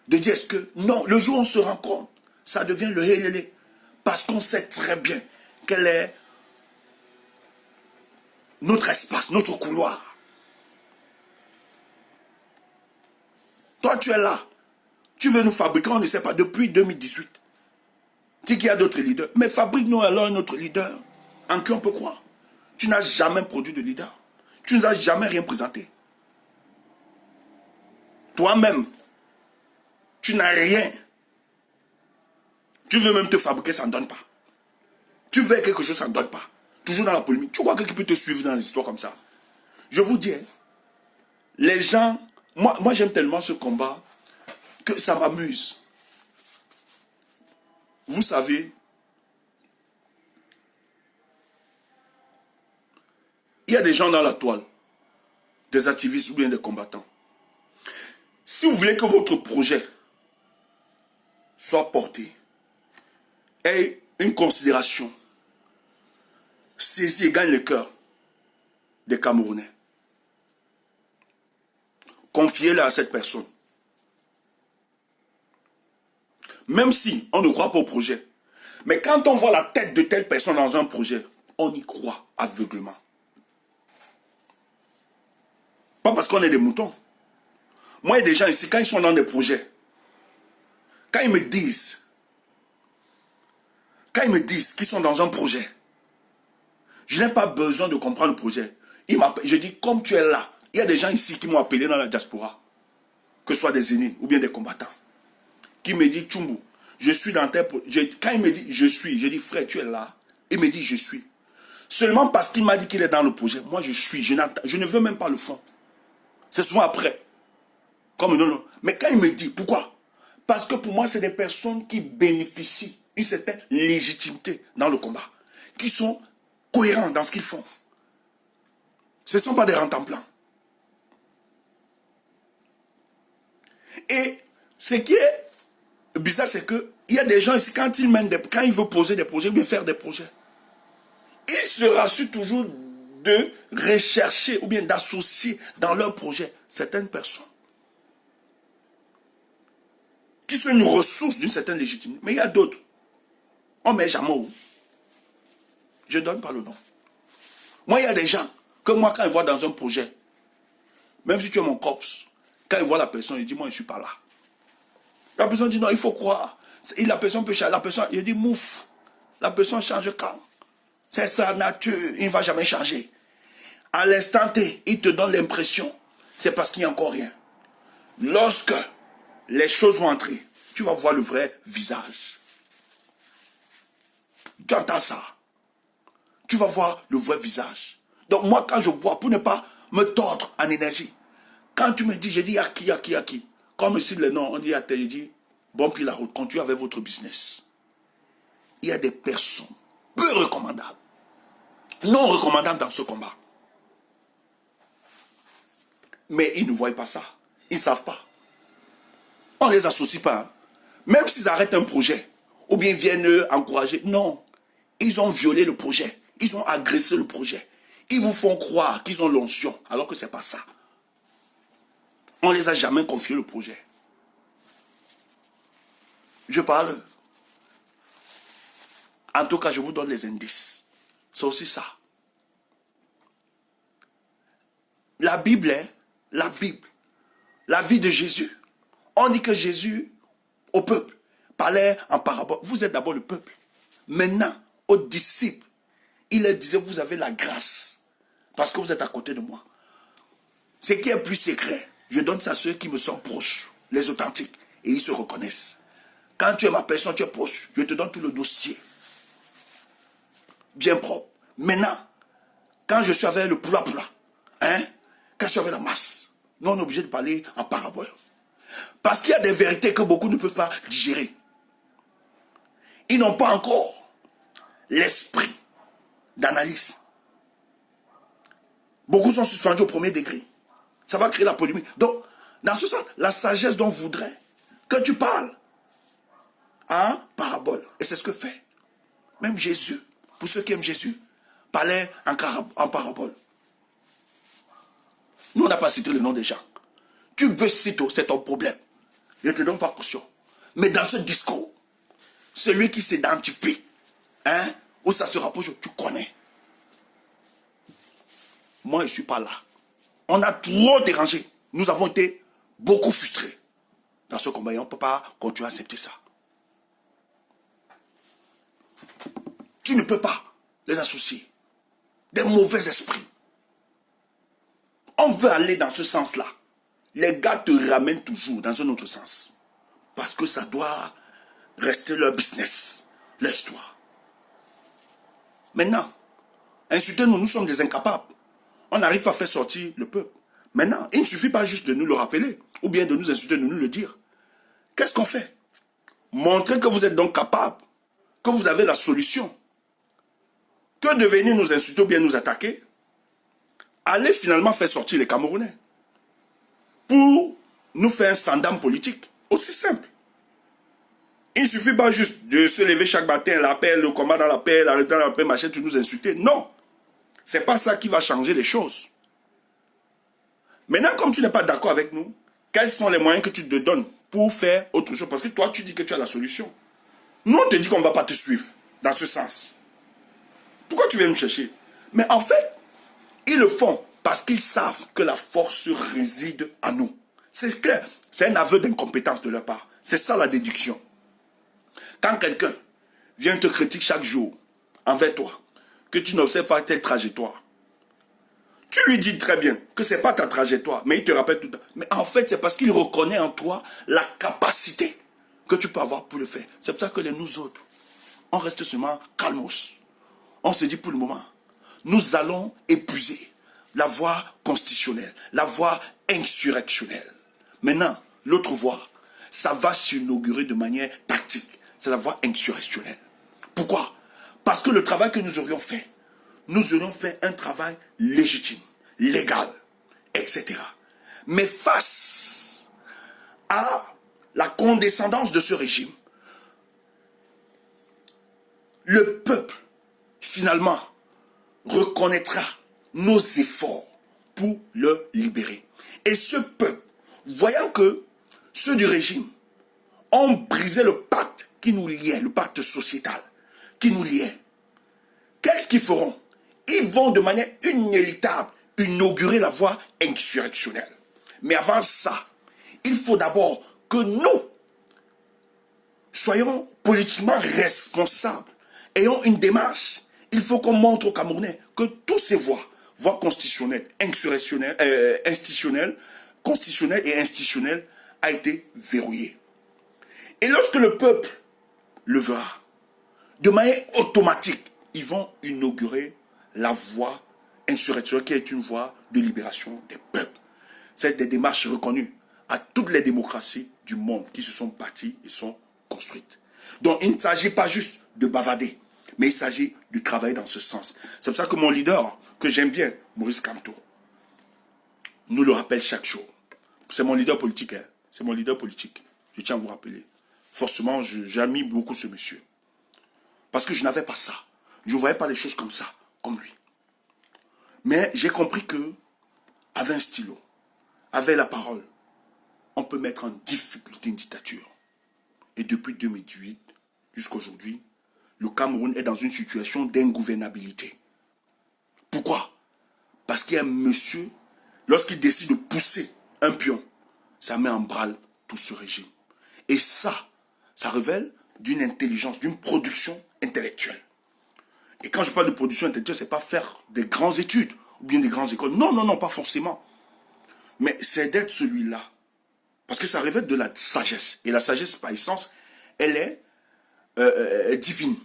de dire est-ce que... Non, le jour où on se rencontre, ça devient le hélélé. Parce qu'on sait très bien quel est notre espace, notre couloir. Toi, tu es là. Tu veux nous fabriquer, on ne sait pas, depuis 2018. Dis qu'il y a d'autres leaders. Mais fabrique-nous alors un autre leader en qui on peut croire. Tu n'as jamais produit de leader. Tu ne nous as jamais rien présenté. Toi-même, tu n'as rien. Tu veux même te fabriquer, ça ne donne pas. Tu veux quelque chose, ça ne donne pas. Toujours dans la polémique. Tu crois que quelqu'un peut te suivre dans les histoires comme ça? Je vous dis, hein, les gens... Moi j'aime tellement ce combat que ça m'amuse. Vous savez, il y a des gens dans la toile, des activistes ou bien des combattants. Si vous voulez que votre projet soit porté, ait une considération, saisit et gagne le cœur des Camerounais, confiez-le à cette personne. Même si on ne croit pas au projet. Mais quand on voit la tête de telle personne dans un projet, on y croit aveuglément. Pas parce qu'on est des moutons. Moi, il y a des gens ici, quand ils sont dans des projets, quand ils me disent qu'ils sont dans un projet, je n'ai pas besoin de comprendre le projet. Je dis, comme tu es là, il y a des gens ici qui m'ont appelé dans la diaspora, que ce soit des aînés ou bien des combattants, qui me disent, Tchumbu, je suis dans tel projet. Quand il me dit, je suis, je dis, frère, tu es là. Il me dit, je suis. Seulement parce qu'il m'a dit qu'il est dans le projet, moi je suis, je ne veux même pas le fond. C'est souvent après. Comme non. Mais quand il me dit, pourquoi? Parce que pour moi, c'est des personnes qui bénéficient d'une certaine légitimité dans le combat, qui sont cohérents dans ce qu'ils font. Ce ne sont pas des rentemplant. Et ce qui est bizarre, c'est qu'il y a des gens ici, quand ils veulent poser des projets, bien faire des projets, ils se rassurent toujours de rechercher ou bien d'associer dans leur projet certaines personnes qui sont une ressource d'une certaine légitimité. Mais il y a d'autres. On met jamais où. Je ne donne pas le nom. Moi, il y a des gens que moi, quand ils voient dans un projet, même si tu es mon cops, quand ils voient la personne, ils disent, moi, je ne suis pas là. La personne dit, non, il faut croire. Et la personne peut changer. La personne, il dit, mouf. La personne change quand? C'est sa nature. Il ne va jamais changer. À l'instant T, il te donne l'impression, c'est parce qu'il n'y a encore rien. Lorsque les choses vont entrer, tu vas voir le vrai visage. Tu entends ça? Tu vas voir le vrai visage. Donc moi, quand je vois, pour ne pas me tordre en énergie, quand tu me dis, je dis à qui. Comme ici les noms, on dit à tel, je dis, bon puis la route, continuez avec votre business. Il y a des personnes peu recommandables, non recommandables dans ce combat. Mais ils ne voient pas ça. Ils ne savent pas. On ne les associe pas. Hein. Même s'ils arrêtent un projet, ou bien viennent encourager. Non. Ils ont violé le projet. Ils ont agressé le projet. Ils vous font croire qu'ils ont l'onction, alors que ce n'est pas ça. On ne les a jamais confié le projet. Je parle. En tout cas, je vous donne les indices. C'est aussi ça. La Bible est la vie de Jésus. On dit que Jésus, au peuple, parlait en parabole. Vous êtes d'abord le peuple. Maintenant, aux disciples, Il leur disait, vous avez la grâce. Parce que vous êtes à côté de moi. Ce qui est plus secret, je donne ça à ceux qui me sont proches, les authentiques. Et ils se reconnaissent. Quand tu es ma personne, tu es proche. Je te donne tout le dossier. Bien propre. Maintenant, quand je suis avec le poula-poula, quand je suis avec la masse, nous on est obligé de parler en parabole. Parce qu'il y a des vérités que beaucoup ne peuvent pas digérer. Ils n'ont pas encore l'esprit d'analyse. Beaucoup sont suspendus au premier degré. Ça va créer la polémique. Donc, dans ce sens, la sagesse dont voudrait que tu parles en parabole. Et c'est ce que fait. Même Jésus, pour ceux qui aiment Jésus, parlait en parabole. Nous, on n'a pas cité le nom des gens. Tu veux citer, c'est ton problème. Je ne te donne pas caution. Mais dans ce discours, celui qui s'identifie, où ça se rapproche, tu connais. Moi, je ne suis pas là. On a trop dérangé. Nous avons été beaucoup frustrés dans ce combat et on ne peut pas continuer à accepter ça. Tu ne peux pas les associer. Des mauvais esprits. On veut aller dans ce sens-là. Les gars te ramènent toujours dans un autre sens. Parce que ça doit rester leur business, leur histoire. Maintenant, insultez-nous, nous sommes des incapables. On n'arrive pas à faire sortir le peuple. Maintenant, il ne suffit pas juste de nous le rappeler, ou bien de nous insulter, de nous le dire. Qu'est-ce qu'on fait? Montrez que vous êtes donc capable, que vous avez la solution. Que de venir nous insulter ou bien nous attaquer, allez finalement faire sortir les Camerounais. Pour nous faire un sandam politique. Aussi simple. Il ne suffit pas juste de se lever chaque matin, l'appel, le combat dans la paix, l'arrêter dans la paix, machin, tu nous insulter. Non. Ce n'est pas ça qui va changer les choses. Maintenant, comme tu n'es pas d'accord avec nous, quels sont les moyens que tu te donnes pour faire autre chose? Parce que toi, tu dis que tu as la solution. Nous, on te dit qu'on ne va pas te suivre dans ce sens. Pourquoi tu viens nous chercher? Mais en fait, ils le font parce qu'ils savent que la force réside en nous. C'est clair. C'est un aveu d'incompétence de leur part. C'est ça la déduction. Quand quelqu'un vient te critiquer chaque jour envers toi, que tu n'observes pas telle trajectoire, tu lui dis très bien que ce n'est pas ta trajectoire, mais il te rappelle tout le temps. Mais en fait, c'est parce qu'il reconnaît en toi la capacité que tu peux avoir pour le faire. C'est pour ça que nous autres, on reste seulement calmos. On se dit pour le moment, nous allons épuiser la voie constitutionnelle, la voie insurrectionnelle. Maintenant, l'autre voie, ça va s'inaugurer de manière tactique. C'est la voie insurrectionnelle. Pourquoi? Parce que le travail que nous aurions fait un travail légitime, légal, etc. Mais face à la condescendance de ce régime, le peuple, finalement, reconnaîtra nos efforts pour le libérer. Et ce peuple, voyant que ceux du régime ont brisé le pacte qui nous liait, le pacte sociétal qui nous liait, qu'est-ce qu'ils feront? Ils vont de manière inéluctable inaugurer la voie insurrectionnelle. Mais avant ça, il faut d'abord que nous soyons politiquement responsables, ayons une démarche. Il faut qu'on montre aux Camerounais que toutes ces voies constitutionnelles, institutionnelles, constitutionnelles et institutionnelles, a été verrouillée. Et lorsque le peuple le verra, de manière automatique, ils vont inaugurer la voie insurrectionnelle qui est une voie de libération des peuples. C'est des démarches reconnues à toutes les démocraties du monde qui se sont bâties et sont construites. Donc il ne s'agit pas juste de bavader, mais il s'agit de travailler dans ce sens. C'est pour ça que mon leader, que j'aime bien, Maurice Kamto, nous le rappelle chaque jour. C'est mon leader politique, hein. C'est mon leader politique. Je tiens à vous rappeler. Forcément, j'admire beaucoup ce monsieur. Parce que je n'avais pas ça. Je ne voyais pas les choses comme ça, comme lui. Mais j'ai compris que, avec un stylo, avec la parole, on peut mettre en difficulté une dictature. Et depuis 2018 jusqu'à aujourd'hui, le Cameroun est dans une situation d'ingouvernabilité. Pourquoi? Parce qu'il y a un monsieur, lorsqu'il décide de pousser un pion, ça met en branle tout ce régime. Et ça révèle d'une intelligence, d'une production intellectuelle. Et quand je parle de production intellectuelle, ce n'est pas faire des grandes études ou bien des grandes écoles. Non, non, non, pas forcément. Mais c'est d'être celui-là. Parce que ça révèle de la sagesse. Et la sagesse, par essence, elle est divine.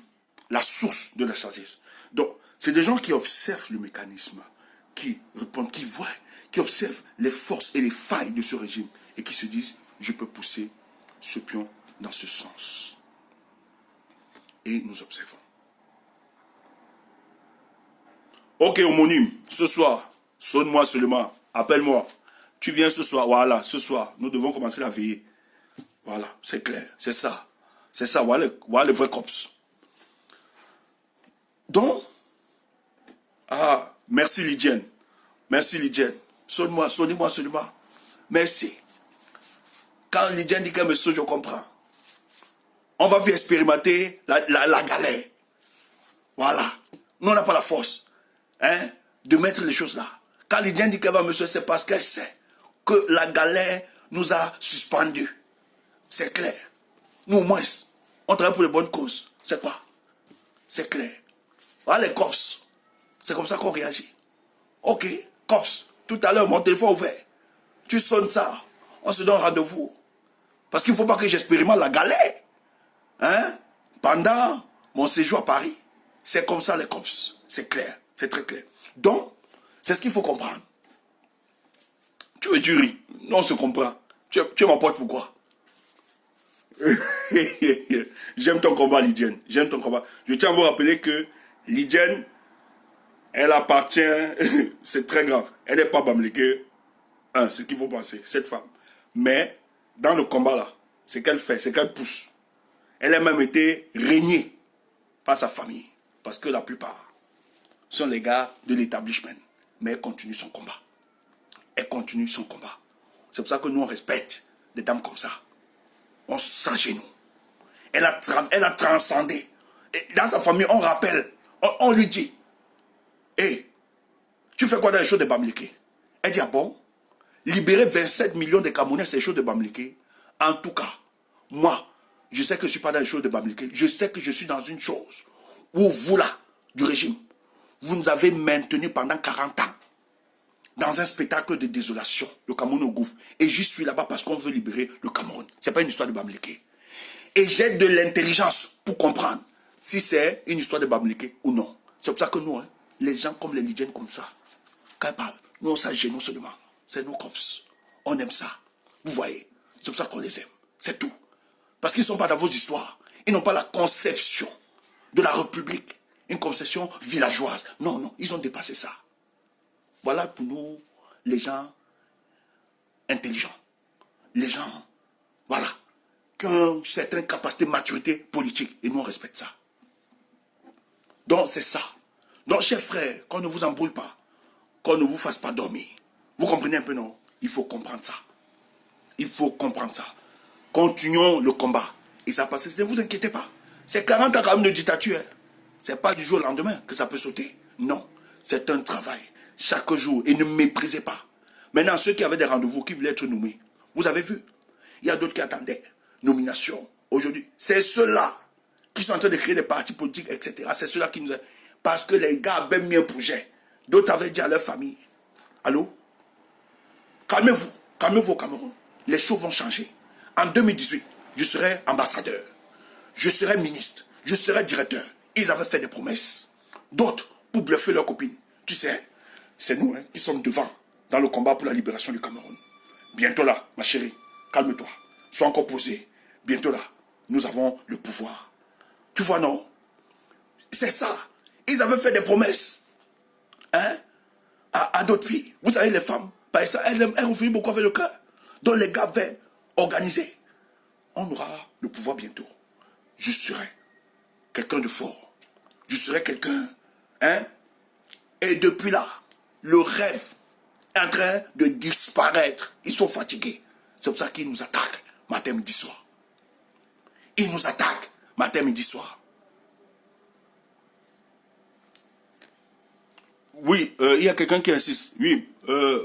La source de la sagesse. Donc, c'est des gens qui observent le mécanisme, qui répondent, qui voient, qui observent les forces et les failles de ce régime et qui se disent, je peux pousser ce pion dans ce sens. Et nous observons. Ok, homonyme, ce soir, sonne-moi seulement, appelle-moi. Tu viens ce soir, voilà, ce soir, nous devons commencer la veillée. Voilà, c'est clair, c'est ça. C'est ça, voilà les vrais cops. Donc, merci Lydienne. Merci Lydienne. Sonne-moi seulement. Merci. Quand Lydienne dit qu'elle me sonne, je comprends. On va plus expérimenter la galère. Voilà. Nous, on n'a pas la force de mettre les choses là. Quand Lydienne dit qu'elle va me sonner, c'est parce qu'elle sait que la galère nous a suspendus. C'est clair. Nous, au moins, on travaille pour les bonnes causes. C'est quoi? C'est clair. Voilà les cops. C'est comme ça qu'on réagit. Ok, cops. Tout à l'heure, mon téléphone ouvert. Tu sonnes ça. On se donne rendez-vous. Parce qu'il ne faut pas que j'expérimente la galère. Pendant mon séjour à Paris. C'est comme ça les cops. C'est clair. C'est très clair. Donc, c'est ce qu'il faut comprendre. Tu veux du riz? Non, on se comprend. Tu m'apportes pourquoi? J'aime ton combat, Lydienne. J'aime ton combat. Je tiens à vous rappeler que Lydienne, elle appartient, c'est très grave. Elle n'est pas bamléquée. C'est ce qu'il faut penser, cette femme. Mais, dans le combat là, c'est qu'elle fait, c'est qu'elle pousse. Elle a même été régnée par sa famille. Parce que la plupart sont les gars de l'établissement. Mais elle continue son combat. Elle continue son combat. C'est pour ça que nous, on respecte des dames comme ça. On s'agenouille. Elle a transcendé. Et dans sa famille, on rappelle. On lui dit, hey, tu fais quoi dans les choses de Bamileke? Elle dit, ah bon? Libérer 27 millions de Camerounais, c'est les choses de Bamileke. En tout cas, moi, je sais que je ne suis pas dans les choses de Bamileke. Je sais que je suis dans une chose où vous, là, du régime, vous nous avez maintenus pendant 40 ans dans un spectacle de désolation, le Cameroun au gouffre. Et je suis là-bas parce qu'on veut libérer le Cameroun. Ce n'est pas une histoire de Bamileke. Et j'ai de l'intelligence pour comprendre si c'est une histoire de Bamileke ou non. C'est pour ça que nous, les gens comme les Lydiennes comme ça, quand ils parlent, nous on s'agenouille seulement. C'est nos cops. On aime ça. Vous voyez. C'est pour ça qu'on les aime. C'est tout. Parce qu'ils ne sont pas dans vos histoires. Ils n'ont pas la conception de la République. Une conception villageoise. Non, non. Ils ont dépassé ça. Voilà pour nous, les gens intelligents. Les gens, voilà, qui ont une certaine capacité de maturité politique. Et nous, on respecte ça. Donc, c'est ça. Donc, chers frères, qu'on ne vous embrouille pas. Qu'on ne vous fasse pas dormir. Vous comprenez un peu, non? Il faut comprendre ça. Il faut comprendre ça. Continuons le combat. Et ça passe. Ne vous inquiétez pas. C'est 40 ans quand même de dictature. Ce n'est pas du jour au lendemain que ça peut sauter. Non. C'est un travail. Chaque jour. Et ne méprisez pas. Maintenant, ceux qui avaient des rendez-vous, qui voulaient être nommés, vous avez vu. Il y a d'autres qui attendaient. Nomination. Aujourd'hui. C'est ceux-là qui sont en train de créer des partis politiques, etc. C'est ceux-là qui nous... Parce que les gars avaient mis un projet. D'autres avaient dit à leur famille. Allô? Calmez-vous. Calmez-vous au Cameroun. Les choses vont changer. En 2018, je serai ambassadeur. Je serai ministre. Je serai directeur. Ils avaient fait des promesses. D'autres, pour bluffer leurs copines. Tu sais, c'est nous qui sommes devant dans le combat pour la libération du Cameroun. Bientôt là, ma chérie, calme-toi. Sois encore posé. Bientôt là, nous avons le pouvoir. Tu vois, non? C'est ça. Ils avaient fait des promesses. À d'autres filles. Vous savez, les femmes, par ça, elles ont fini beaucoup avec le cœur. Donc les gars vont organiser. On aura le pouvoir bientôt. Je serai quelqu'un de fort. Je serai quelqu'un. Et depuis là, le rêve est en train de disparaître. Ils sont fatigués. C'est pour ça qu'ils nous attaquent matin, midi, soir. Ils nous attaquent matin, midi, soir. Oui, il y a quelqu'un qui insiste. Oui,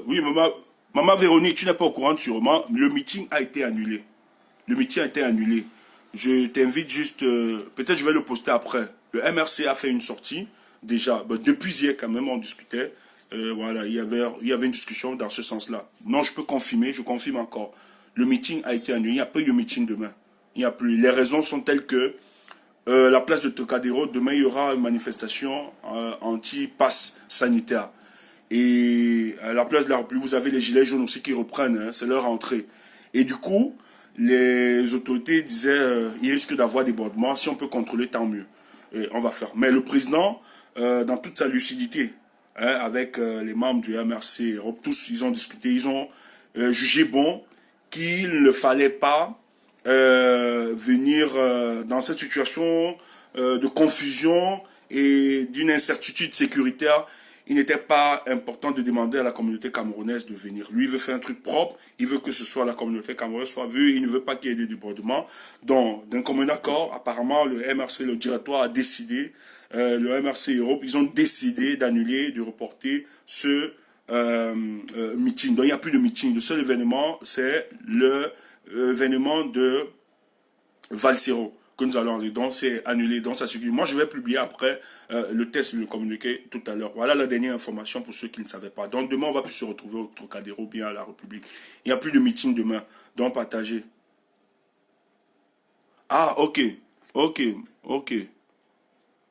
oui, maman Véronique, tu n'es pas au courant sûrement. Le meeting a été annulé. Le meeting a été annulé. Je t'invite juste, peut-être je vais le poster après. Le MRC a fait une sortie déjà. Ben, depuis hier, quand même, on discutait. Voilà, il y avait une discussion dans ce sens-là. Non, je peux confirmer, je confirme encore. Le meeting a été annulé. Il n'y a pas eu de meeting demain. Il n'y a plus. Les raisons sont telles que la place de Trocadéro, demain, il y aura une manifestation anti-pass sanitaire. Et à la place de la République, vous avez les gilets jaunes aussi qui reprennent. Hein, c'est leur entrée. Et du coup, les autorités disaient il risque d'avoir des débordements. Si on peut contrôler, tant mieux. Et on va faire. Mais le président, dans toute sa lucidité, hein, avec les membres du MRC Europe, tous, ils ont discuté, ils ont jugé bon qu'il ne fallait pas venir dans cette situation de confusion et d'une incertitude sécuritaire. Il n'était pas important de demander à la communauté camerounaise de venir. Lui, il veut faire un truc propre. Il veut que ce soit la communauté camerounaise soit vue. Il ne veut pas qu'il y ait des débordements. Donc, d'un commun accord, apparemment, le MRC, le directoire a décidé, le MRC Europe, ils ont décidé d'annuler, de reporter ce meeting. Donc, il n'y a plus de meeting. Le seul événement, c'est l'événement de Valsero que nous allons aller. Donc, c'est annulé. Donc, ça suffit. Moi, je vais publier après le test, le communiqué tout à l'heure. Voilà la dernière information pour ceux qui ne savaient pas. Donc, demain, on va plus se retrouver au Trocadéro, bien à la République. Il n'y a plus de meeting demain. Donc, partagez. Ah, ok. Ok. Ok.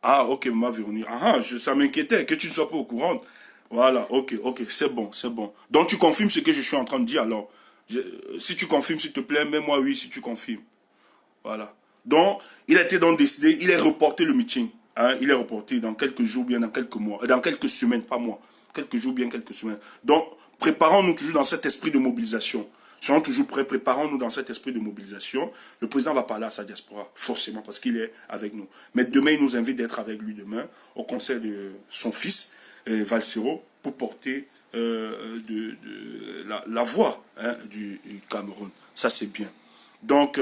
Ah, ok, ma Véronique. Ah, ça m'inquiétait que tu ne sois pas au courant. Voilà, ok, ok, c'est bon, c'est bon. Donc, tu confirmes ce que je suis en train de dire, alors. Si tu confirmes, s'il te plaît, mets-moi oui si tu confirmes. Voilà. Donc, il a été donc décidé, il est reporté le meeting. Hein, il est reporté dans quelques jours, bien dans quelques mois, dans quelques semaines, pas mois. Quelques jours, bien quelques semaines. Donc, préparons-nous toujours dans cet esprit de mobilisation. Soyons toujours prêts, préparons-nous dans cet esprit de mobilisation. Le président va parler à sa diaspora, forcément, parce qu'il est avec nous. Mais demain, il nous invite d'être avec lui demain, au conseil de son fils, Valsero, pour porter la voix hein, du Cameroun. Ça, c'est bien. Donc,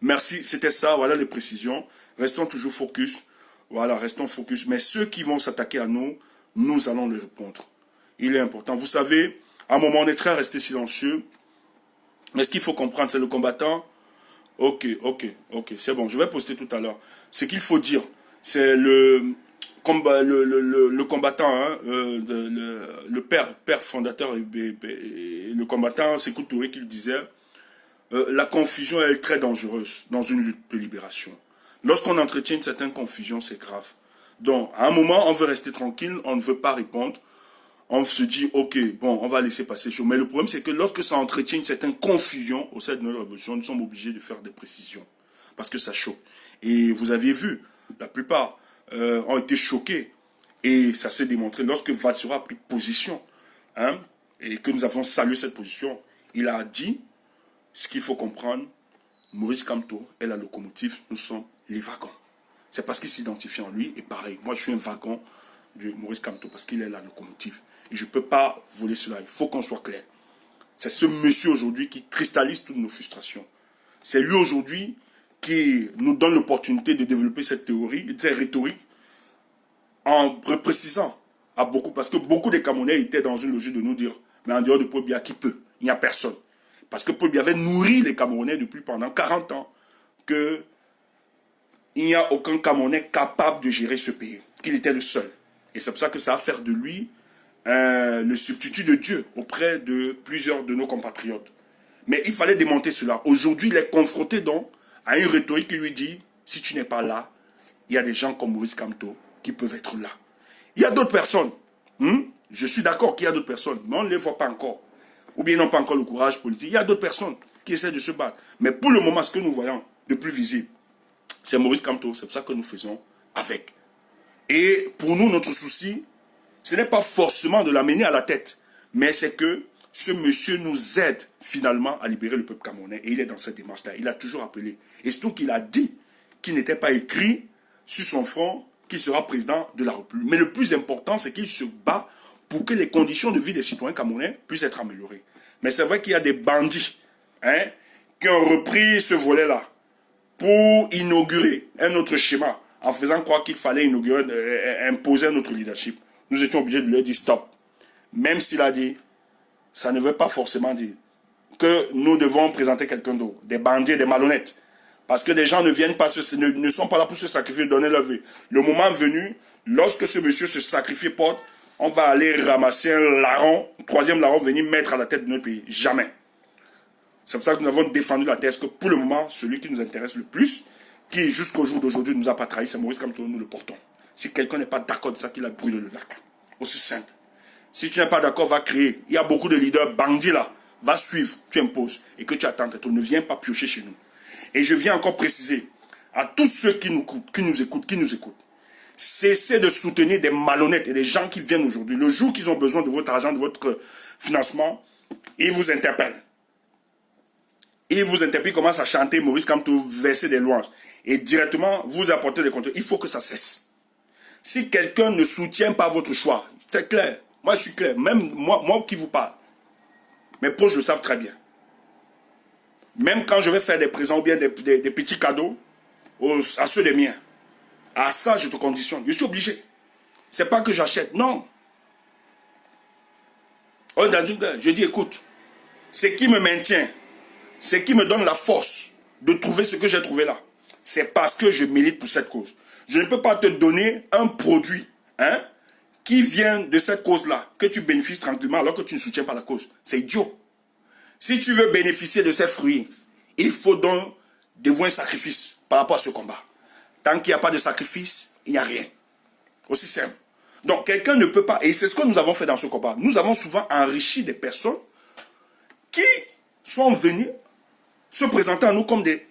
merci, c'était ça, voilà les précisions. Restons toujours focus, voilà, restons focus. Mais ceux qui vont s'attaquer à nous, nous allons les répondre. Il est important. Vous savez, à un moment, on est très resté silencieux. Mais ce qu'il faut comprendre, c'est le combattant. Ok, c'est bon, je vais poster tout à l'heure. Ce qu'il faut dire, c'est le combattant, hein, le père fondateur, le combattant, c'est Touré qui le disait. La confusion est très dangereuse dans une lutte de libération. Lorsqu'on entretient une certaine confusion, c'est grave. Donc, à un moment, on veut rester tranquille, on ne veut pas répondre. On se dit, ok, bon, on va laisser passer les choses. Mais le problème, c'est que lorsque ça entretient une certaine confusion au sein de notre révolution, nous sommes obligés de faire des précisions. Parce que ça choque. Et vous aviez vu, la plupart ont été choqués. Et ça s'est démontré lorsque Valsero a pris position. Hein, et que nous avons salué cette position. Il a dit, ce qu'il faut comprendre, Maurice Kamto est la locomotive, nous sommes les wagons. C'est parce qu'il s'identifie en lui. Et pareil, moi je suis un wagon de Maurice Kamto parce qu'il est la locomotive. Et je ne peux pas voler cela. Il faut qu'on soit clair. C'est ce monsieur aujourd'hui qui cristallise toutes nos frustrations. C'est lui aujourd'hui qui nous donne l'opportunité de développer cette théorie, cette rhétorique, en précisant à beaucoup, parce que beaucoup des Camerounais étaient dans une logique de nous dire, mais en dehors de Paul Biya, qui peut? Il n'y a personne. Parce que Paul Biya avait nourri les Camerounais depuis pendant 40 ans, qu'il n'y a aucun Camerounais capable de gérer ce pays, qu'il était le seul. Et c'est pour ça que ça va faire de lui le substitut de Dieu auprès de plusieurs de nos compatriotes. Mais il fallait démonter cela. Aujourd'hui, il est confronté donc à une rhétorique qui lui dit, si tu n'es pas là, il y a des gens comme Maurice Kamto qui peuvent être là. Il y a d'autres personnes. Je suis d'accord qu'il y a d'autres personnes, mais on ne les voit pas encore. Ou bien ils n'ont pas encore le courage politique. Il y a d'autres personnes qui essaient de se battre. Mais pour le moment, ce que nous voyons de plus visible, c'est Maurice Kamto. C'est pour ça que nous faisons avec. Et pour nous, notre souci, ce n'est pas forcément de l'amener à la tête, mais c'est que ce monsieur nous aide finalement à libérer le peuple camerounais. Et il est dans cette démarche-là. Il a toujours appelé. Et surtout qu'il a dit qu'il n'était pas écrit sur son front qu'il sera président de la République. Mais le plus important, c'est qu'il se bat pour que les conditions de vie des citoyens camerounais puissent être améliorées. Mais c'est vrai qu'il y a des bandits qui ont repris ce volet-là pour inaugurer un autre schéma en faisant croire qu'il fallait imposer un autre leadership. Nous étions obligés de leur dire stop. Même s'il a dit, ça ne veut pas forcément dire que nous devons présenter quelqu'un d'autre, des bandits, des malhonnêtes. Parce que des gens ne viennent pas, ne sont pas là pour se sacrifier, donner leur vie. Le moment venu, lorsque ce monsieur se sacrifie, porte, on va aller ramasser un larron, un troisième larron, venir mettre à la tête de notre pays. Jamais. C'est pour ça que nous avons défendu la thèse que pour le moment, celui qui nous intéresse le plus, qui jusqu'au jour d'aujourd'hui ne nous a pas trahi, c'est Maurice Kamto, nous le portons. Si quelqu'un n'est pas d'accord de ça, qu'il a brûlé le lac. Aussi simple. Si tu n'es pas d'accord, va créer. Il y a beaucoup de leaders bandits là. Va suivre, tu imposes. Et que tu attends, ne viens pas piocher chez nous. Et je viens encore préciser à tous ceux qui nous écoutent. Cessez de soutenir des malhonnêtes et des gens qui viennent aujourd'hui. Le jour qu'ils ont besoin de votre argent, de votre financement, ils vous interpellent. Ils vous interpellent, ils commencent à chanter Maurice Kamto, verser des louanges. Et directement, vous apportez des contenus. Il faut que ça cesse. Si quelqu'un ne soutient pas votre choix, c'est clair. Moi, je suis clair. Même moi qui vous parle. Mes proches le savent très bien. Même quand je vais faire des présents ou bien des petits cadeaux à ceux des miens. À ça, je te conditionne. Je suis obligé. C'est pas que j'achète. Non. Je dis, écoute, ce qui me maintient, ce qui me donne la force de trouver ce que j'ai trouvé là, c'est parce que je milite pour cette cause. Je ne peux pas te donner un produit qui vient de cette cause-là, que tu bénéficies tranquillement alors que tu ne soutiens pas la cause. C'est idiot. Si tu veux bénéficier de ces fruits, il faut donc dévouer un sacrifice par rapport à ce combat. Tant qu'il n'y a pas de sacrifice, il n'y a rien. Aussi simple. Donc, quelqu'un ne peut pas, et c'est ce que nous avons fait dans ce combat. Nous avons souvent enrichi des personnes qui sont venues se présenter à nous comme des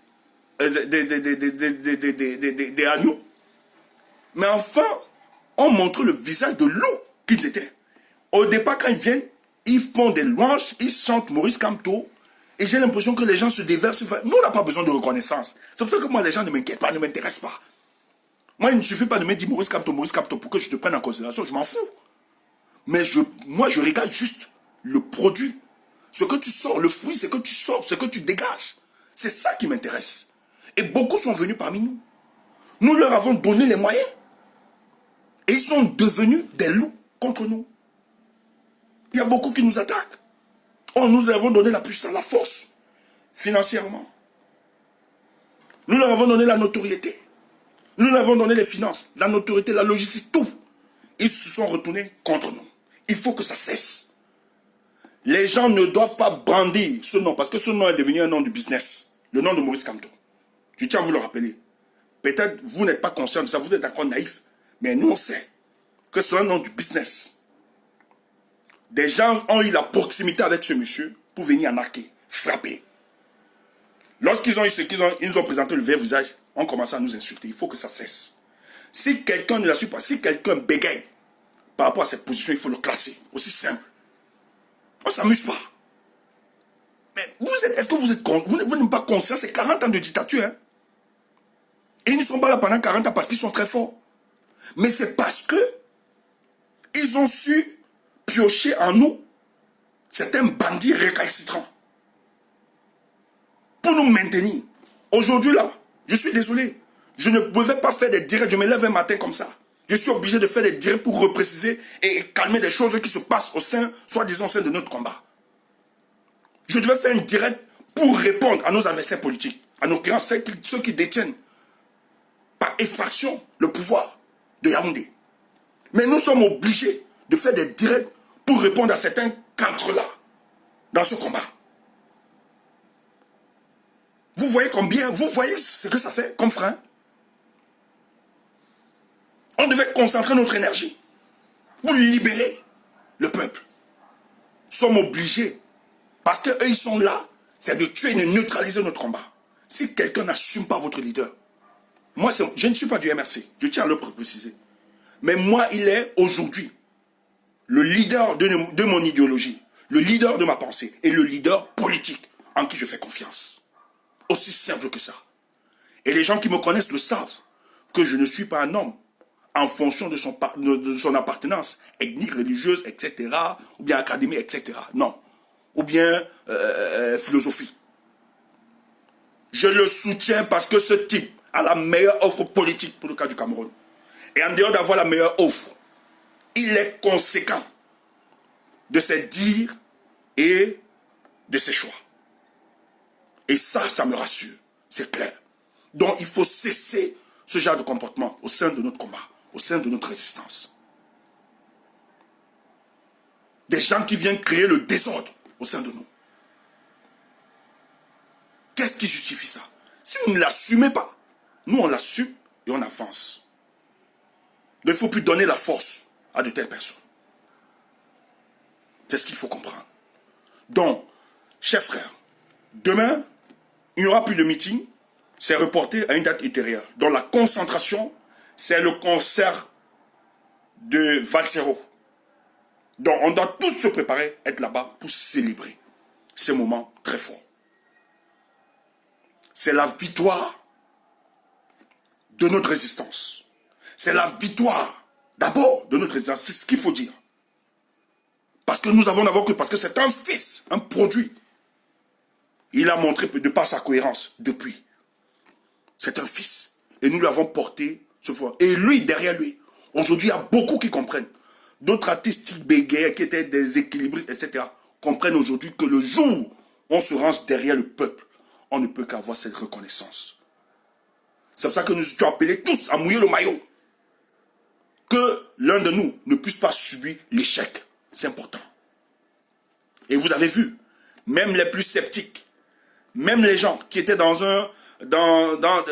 agneaux. Mais enfin, on montre le visage de loup qu'ils étaient. Au départ, quand ils viennent, ils font des louanges, ils chantent Maurice Kamto, et j'ai l'impression que les gens se déversent. Nous, on n'a pas besoin de reconnaissance. C'est pour ça que moi, les gens ne m'inquiètent pas, ne m'intéressent pas. Moi, il ne suffit pas de me dire Maurice Kamto, pour que je te prenne en considération, je m'en fous. Mais moi, je regarde juste le produit. Ce que tu sors, le fruit, ce que tu sors, ce que tu dégages. C'est ça qui m'intéresse. Et beaucoup sont venus parmi nous. Nous leur avons donné les moyens. Et ils sont devenus des loups contre nous. Il y a beaucoup qui nous attaquent. Oh, nous avons donné la puissance, la force, financièrement. Nous leur avons donné la notoriété. Nous leur avons donné les finances, la notoriété, la logistique, tout. Ils se sont retournés contre nous. Il faut que ça cesse. Les gens ne doivent pas brandir ce nom, parce que ce nom est devenu un nom du business. Le nom de Maurice Kamto. Je tiens à vous le rappeler. Peut-être vous n'êtes pas conscient de ça, vous êtes encore naïf. Mais nous, on sait que c'est un nom du business. Des gens ont eu la proximité avec ce monsieur pour venir arnaquer, frapper. Lorsqu'ils ont eu ce qu'ils ont, ils nous ont présenté le vrai visage, on commence à nous insulter. Il faut que ça cesse. Si quelqu'un ne la suit pas, si quelqu'un bégaye par rapport à cette position, il faut le classer. Aussi simple. On ne s'amuse pas. Mais est-ce que vous n'êtes pas conscient, c'est 40 ans de dictature. Hein? Et ils ne sont pas là pendant 40 ans parce qu'ils sont très forts. Mais c'est parce que ils ont su piocher en nous certains bandits récalcitrants pour nous maintenir. Aujourd'hui là, je suis désolé, je ne pouvais pas faire des directs, je me lève un matin comme ça. Je suis obligé de faire des directs pour repréciser et calmer des choses qui se passent au sein, soi-disant au sein de notre combat. Je devais faire un direct pour répondre à nos adversaires politiques, à nos clients, ceux qui détiennent par effraction le pouvoir de Yaoundé. Mais nous sommes obligés de faire des directs pour répondre à certains cancres-là dans ce combat. Vous voyez ce que ça fait comme frein? On devait concentrer notre énergie pour libérer le peuple. Nous sommes obligés, parce qu'eux ils sont là, c'est de tuer et de neutraliser notre combat. Si quelqu'un n'assume pas votre leader, moi je ne suis pas du MRC, je tiens à le préciser. Mais moi il est aujourd'hui le leader de mon idéologie, le leader de ma pensée et le leader politique en qui je fais confiance. Aussi simple que ça. Et les gens qui me connaissent le savent que je ne suis pas un homme en fonction de son appartenance ethnique, religieuse, etc. Ou bien académique, etc. Non. Ou bien philosophie. Je le soutiens parce que ce type a la meilleure offre politique pour le cas du Cameroun. Et en dehors d'avoir la meilleure offre, il est conséquent de ses dires et de ses choix. Et ça me rassure. C'est clair. Donc il faut cesser ce genre de comportement au sein de notre combat, au sein de notre résistance. Des gens qui viennent créer le désordre au sein de nous. Qu'est-ce qui justifie ça? Si vous ne l'assumez pas, nous on l'assume et on avance. Il ne faut plus donner la force à de telles personnes. C'est ce qu'il faut comprendre. Donc, chers frères, demain, il n'y aura plus de meeting. C'est reporté à une date ultérieure. Donc la concentration, c'est le concert de Valsero. Donc on doit tous se préparer, être là-bas pour célébrer ces moments très forts. C'est la victoire de notre résistance. C'est la victoire d'abord de notre résistance. C'est ce qu'il faut dire. Parce que nous avons d'abord que parce que c'est un fils, un produit. Il a montré de par sa cohérence depuis. C'est un fils. Et nous l'avons porté ce fois. Et lui, derrière lui. Aujourd'hui, il y a beaucoup qui comprennent. D'autres artistes type Béguer, qui étaient des équilibristes, etc., comprennent aujourd'hui que le jour où on se range derrière le peuple, on ne peut qu'avoir cette reconnaissance. C'est pour ça que nous étions appelés tous à mouiller le maillot. Que l'un de nous ne puisse pas subir l'échec. C'est important. Et vous avez vu, même les plus sceptiques, même les gens qui étaient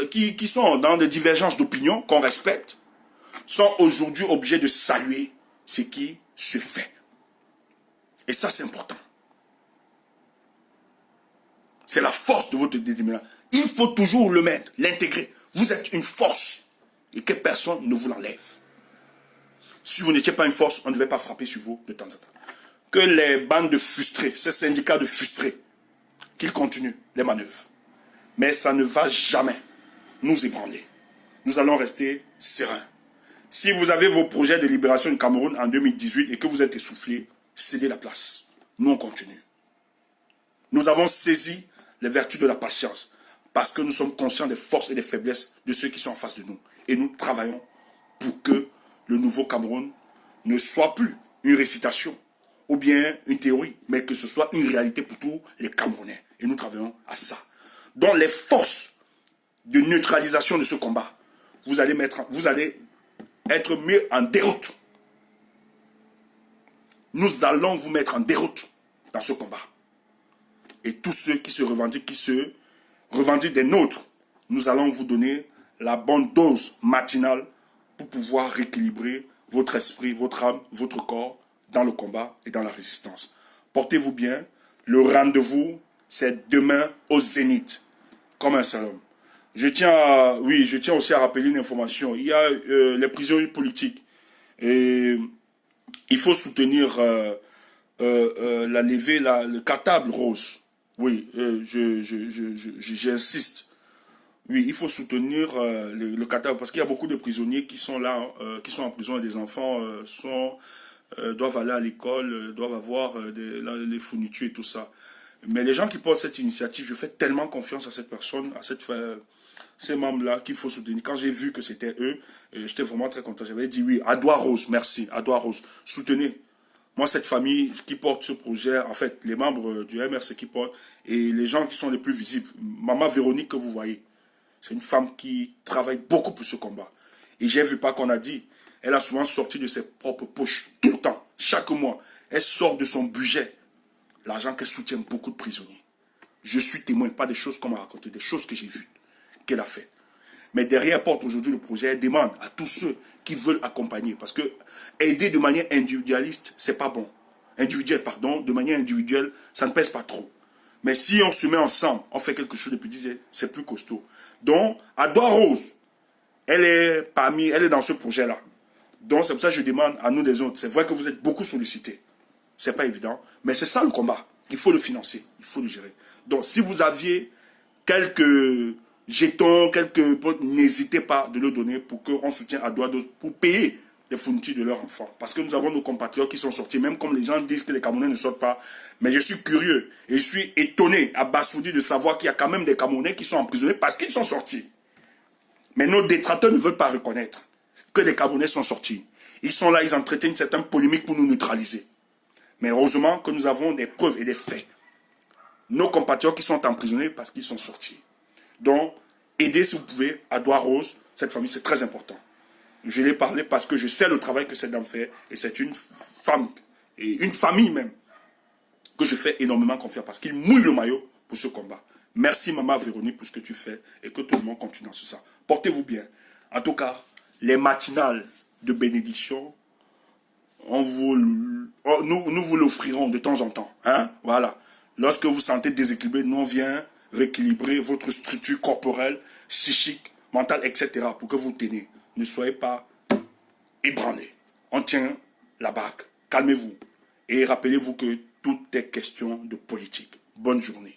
qui sont dans des divergences d'opinion qu'on respecte, sont aujourd'hui obligés de saluer ce qui se fait. Et ça, c'est important. C'est la force de votre détermination. Il faut toujours le mettre, l'intégrer. Vous êtes une force et que personne ne vous l'enlève. Si vous n'étiez pas une force, on ne devait pas frapper sur vous de temps en temps. Que les bandes de frustrés, ces syndicats de frustrés, qu'ils continuent les manœuvres. Mais ça ne va jamais nous ébranler. Nous allons rester sereins. Si vous avez vos projets de libération du Cameroun en 2018 et que vous êtes essoufflés, cédez la place. Nous, on continue. Nous avons saisi les vertus de la patience parce que nous sommes conscients des forces et des faiblesses de ceux qui sont en face de nous. Et nous travaillons pour que le nouveau Cameroun ne soit plus une récitation ou bien une théorie, mais que ce soit une réalité pour tous les Camerounais. Et nous travaillons à ça. Dans les forces de neutralisation de ce combat, vous allez être mis en déroute. Nous allons vous mettre en déroute dans ce combat. Et tous ceux qui se revendiquent des nôtres, nous allons vous donner la bonne dose matinale pour pouvoir rééquilibrer votre esprit, votre âme, votre corps dans le combat et dans la résistance. Portez-vous bien. Le rendez-vous, c'est demain au Zénith, comme un seul homme. Je tiens aussi à rappeler une information. Il y a les prisonniers politiques. Et il faut soutenir la levée, le cartable rose. Oui, j'insiste. Oui, il faut soutenir le cartable parce qu'il y a beaucoup de prisonniers qui sont là, qui sont en prison et des enfants doivent aller à l'école, doivent avoir les fournitures et tout ça. Mais les gens qui portent cette initiative, je fais tellement confiance à cette personne, à ces membres-là qu'il faut soutenir. Quand j'ai vu que c'était eux, j'étais vraiment très content. J'avais dit oui, Adoua Rose, merci, Adoua Rose, soutenez. Moi, cette famille qui porte ce projet, en fait, les membres du MRC qui portent, et les gens qui sont les plus visibles, Maman Véronique que vous voyez, c'est une femme qui travaille beaucoup pour ce combat. Et j'ai vu pas qu'on a dit, elle a souvent sorti de ses propres poches, tout le temps, chaque mois. Elle sort de son budget, l'argent qu'elle soutient beaucoup de prisonniers. Je suis témoin, pas des choses qu'on m'a racontées, des choses que j'ai vues, qu'elle a faites. Mais derrière, elle porte aujourd'hui le projet, elle demande à tous ceux qui veulent accompagner. Parce que aider de manière individualiste, c'est pas bon. De manière individuelle, ça ne pèse pas trop. Mais si on se met ensemble, on fait quelque chose de plus, c'est plus costaud. Donc, Adoua Rose, elle est dans ce projet-là. Donc, c'est pour ça que je demande à nous des autres. C'est vrai que vous êtes beaucoup sollicités. C'est pas évident. Mais c'est ça le combat. Il faut le financer. Il faut le gérer. Donc, si vous aviez quelques jetons, n'hésitez pas de le donner pour qu'on soutienne Adoua Rose, pour payer les fournitures de leurs enfants. Parce que nous avons nos compatriotes qui sont sortis, même comme les gens disent que les Camerounais ne sortent pas. Mais je suis curieux et je suis étonné, abasourdi de savoir qu'il y a quand même des Camerounais qui sont emprisonnés parce qu'ils sont sortis. Mais nos détracteurs ne veulent pas reconnaître que des Camerounais sont sortis. Ils sont là, ils entretiennent une certaine polémique pour nous neutraliser. Mais heureusement que nous avons des preuves et des faits. Nos compatriotes qui sont emprisonnés parce qu'ils sont sortis. Donc, Aidez si vous pouvez à Doigt Rose, cette famille, c'est très important. Je l'ai parlé parce que je sais le travail que cette dame fait et c'est une femme, et une famille même, que je fais énormément confiance parce qu'il mouille le maillot pour ce combat. Merci Maman Véronique pour ce que tu fais et que tout le monde continue dans ce sens. Portez-vous bien. En tout cas, les matinales de bénédiction, nous vous l'offrirons de temps en temps. Hein? Voilà. Lorsque vous sentez déséquilibré, nous on vient rééquilibrer votre structure corporelle, psychique, mentale, etc. pour que vous teniez. Ne soyez pas ébranlés. On tient la bague. Calmez-vous. Et rappelez-vous que tout est question de politique. Bonne journée.